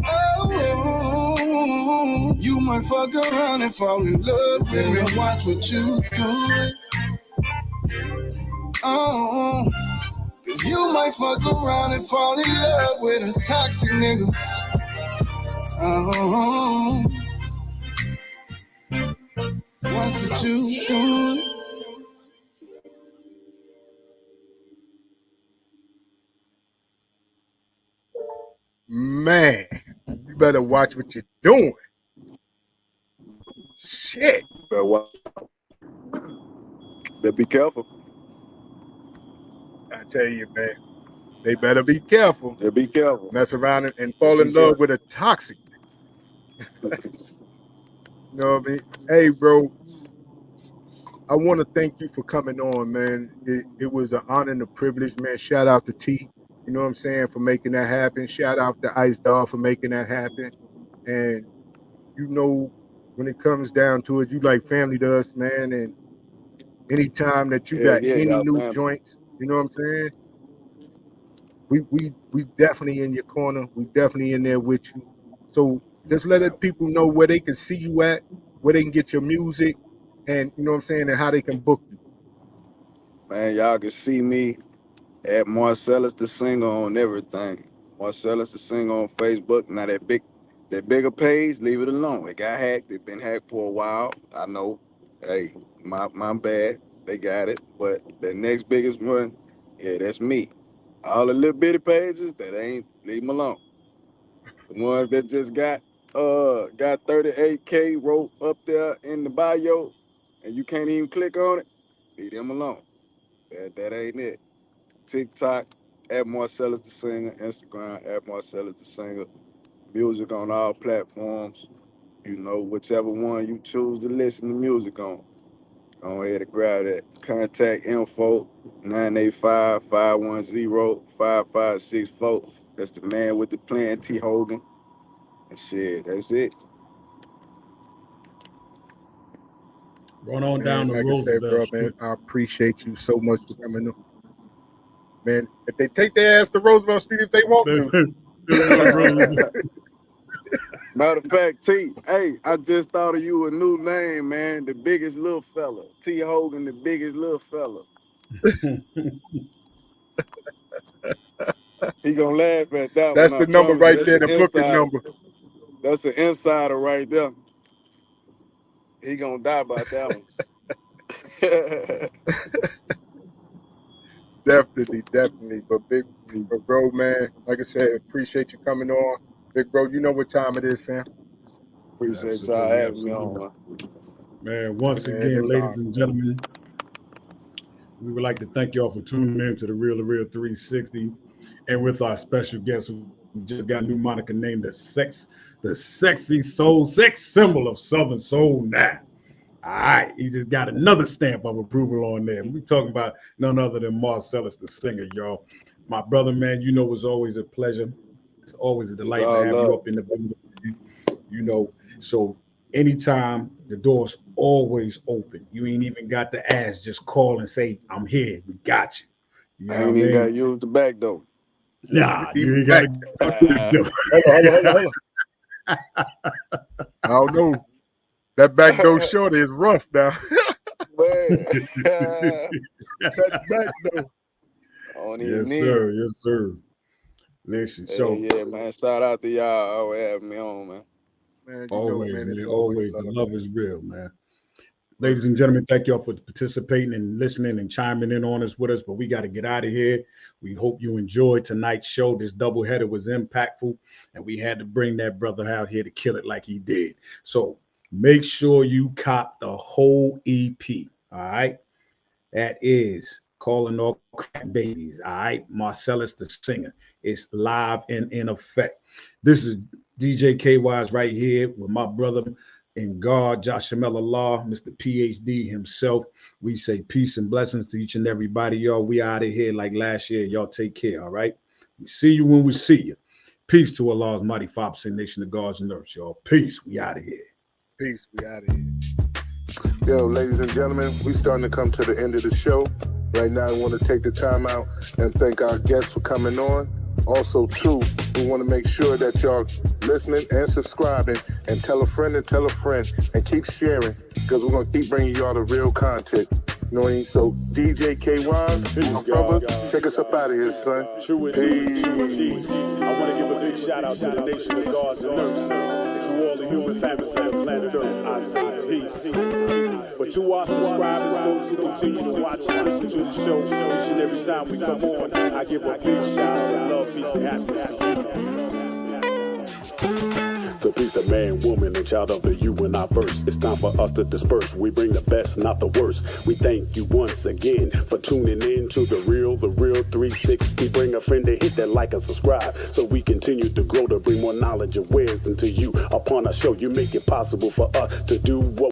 [SPEAKER 8] Oh, you might fuck around and fall in love with me. Watch what you doing. Oh, cause you might fuck around and fall in love with a toxic nigga. Oh, watch what you doing.
[SPEAKER 6] Man, you better watch what you're doing. Shit.
[SPEAKER 7] Better be careful.
[SPEAKER 6] I tell you, man, they better be careful.
[SPEAKER 7] Better be careful.
[SPEAKER 6] Mess around and fall in love with a toxic. You know what I mean? Hey, bro, I want to thank you for coming on, man. It was an honor and a privilege, man. Shout out to T, you know what I'm saying, for making that happen. Shout out to Ice Dog for making that happen. And, you know, when it comes down to it, you like family to us, man. And anytime that you got any new joints, you know what I'm saying? We definitely in your corner. We definitely in there with you. So just let people know where they can see you at, where they can get your music, and you know what I'm saying, and how they can book you.
[SPEAKER 7] Man, y'all can see me at Marcellus the Singer on everything. Marcellus the Singer on Facebook. Now that bigger page, leave it alone. It got hacked. It been hacked for a while. I know. Hey, my bad. They got it. But the next biggest one, yeah, that's me. All the little bitty pages, that ain't, leave them alone. The ones that just got 38K wrote up there in the bio, and you can't even click on it, leave them alone. That ain't it. TikTok at Marcellus the Singer, Instagram at Marcellus the Singer, music on all platforms. You know, whichever one you choose to listen to music on. Go ahead and grab that. Contact info 985-510-5564. That's the man with the plan, T. Hogan. And shit, that's it.
[SPEAKER 3] Run on down the
[SPEAKER 6] like
[SPEAKER 3] Roosevelt
[SPEAKER 6] I said, bro,
[SPEAKER 3] Street.
[SPEAKER 6] man, I appreciate you so much for coming on. Man, if they take their ass to Roosevelt Street if they want to.
[SPEAKER 7] Matter of fact, T, hey, I just thought of you a new name, man. The biggest little fella. T. Hogan, the biggest little fella. He gonna laugh at that.
[SPEAKER 6] That's
[SPEAKER 7] one.
[SPEAKER 6] the number right there, the booking number.
[SPEAKER 7] That's the insider right there. He gonna die about that one.
[SPEAKER 6] Definitely. But bro, man, like I said, appreciate you coming on. Big bro, you know what time it is, fam.
[SPEAKER 7] Appreciate y'all having me on,
[SPEAKER 3] man. Once again, ladies and gentlemen, we would like to thank y'all for tuning in to the Real2reel360. And with our special guest, we just got a new moniker named the sexy soul, sex symbol of Southern Soul now. All right, he just got another stamp of approval on there. We talking about none other than Marcellus, the singer, y'all. My brother, man, you know, it's always a pleasure. It's always a delight to have you up in the building. You know, so anytime the door's always open. You ain't even got to ask. Just call and say, "I'm here. We got you." You know
[SPEAKER 7] I
[SPEAKER 3] what I
[SPEAKER 7] ain't even
[SPEAKER 3] mean?
[SPEAKER 7] gotta use the back door.
[SPEAKER 3] Nah, you
[SPEAKER 6] Even
[SPEAKER 3] ain't got
[SPEAKER 6] back.
[SPEAKER 3] to.
[SPEAKER 6] Hold on. I don't know. That back door shorty is rough now.
[SPEAKER 7] Man.
[SPEAKER 6] That back door.
[SPEAKER 7] I don't even
[SPEAKER 3] Yes,
[SPEAKER 7] need
[SPEAKER 3] sir.
[SPEAKER 7] it.
[SPEAKER 3] Yes, sir. Listen,
[SPEAKER 7] Hell
[SPEAKER 3] so
[SPEAKER 7] yeah, man. Shout out to y'all always having me on, man.
[SPEAKER 6] Man, you know,
[SPEAKER 3] always,
[SPEAKER 6] man, it's
[SPEAKER 3] man,
[SPEAKER 6] always
[SPEAKER 3] always the
[SPEAKER 6] love,
[SPEAKER 3] love
[SPEAKER 6] man.
[SPEAKER 3] is real, man. Ladies and gentlemen, thank y'all for participating and listening and chiming in on us with us. But we got to get out of here. We hope you enjoyed tonight's show. This doubleheader was impactful, and we had to bring that brother out here to kill it like he did. So make sure you cop the whole EP. All right. That is Calling All Crack Babies. All right. Marcellus, the singer. It's live and in effect. This is DJ KY's right here with my brother in God, Joshua Law, Mr. PhD himself. We say peace and blessings to each and everybody, y'all. We out of here like last year. Y'all take care, all right? We see you when we see you. Peace to Allah's mighty 5% nation of gods and earth, y'all. Peace. We out of here.
[SPEAKER 6] Peace. We out of here.
[SPEAKER 1] Yo, ladies and gentlemen, we starting to come to the end of the show. Right now, I want to take the time out and thank our guests for coming on. Also, too, we want to make sure that y'all listening and subscribing and tell a friend and keep sharing because we're going to keep bringing y'all the real content. You know what I mean? So, DJ KY's, my brother, take us up out of here, son. Peace.
[SPEAKER 2] I want to give a big shout out to the nation of gods and earths. To all the human families on the planet Earth, I say peace. But to our subscribers, those who continue to watch and listen to the show each and every time we come on, I give a big shout out of love, peace, and happiness to you. The beast of man, woman, and child of the you and I verse. It's time for us to disperse. We bring the best, not the worst. We thank you once again for tuning in to the Real 360. Bring a friend to hit that like and subscribe so we continue to grow to bring more knowledge and wisdom to you. Upon our show, you make it possible for us to do what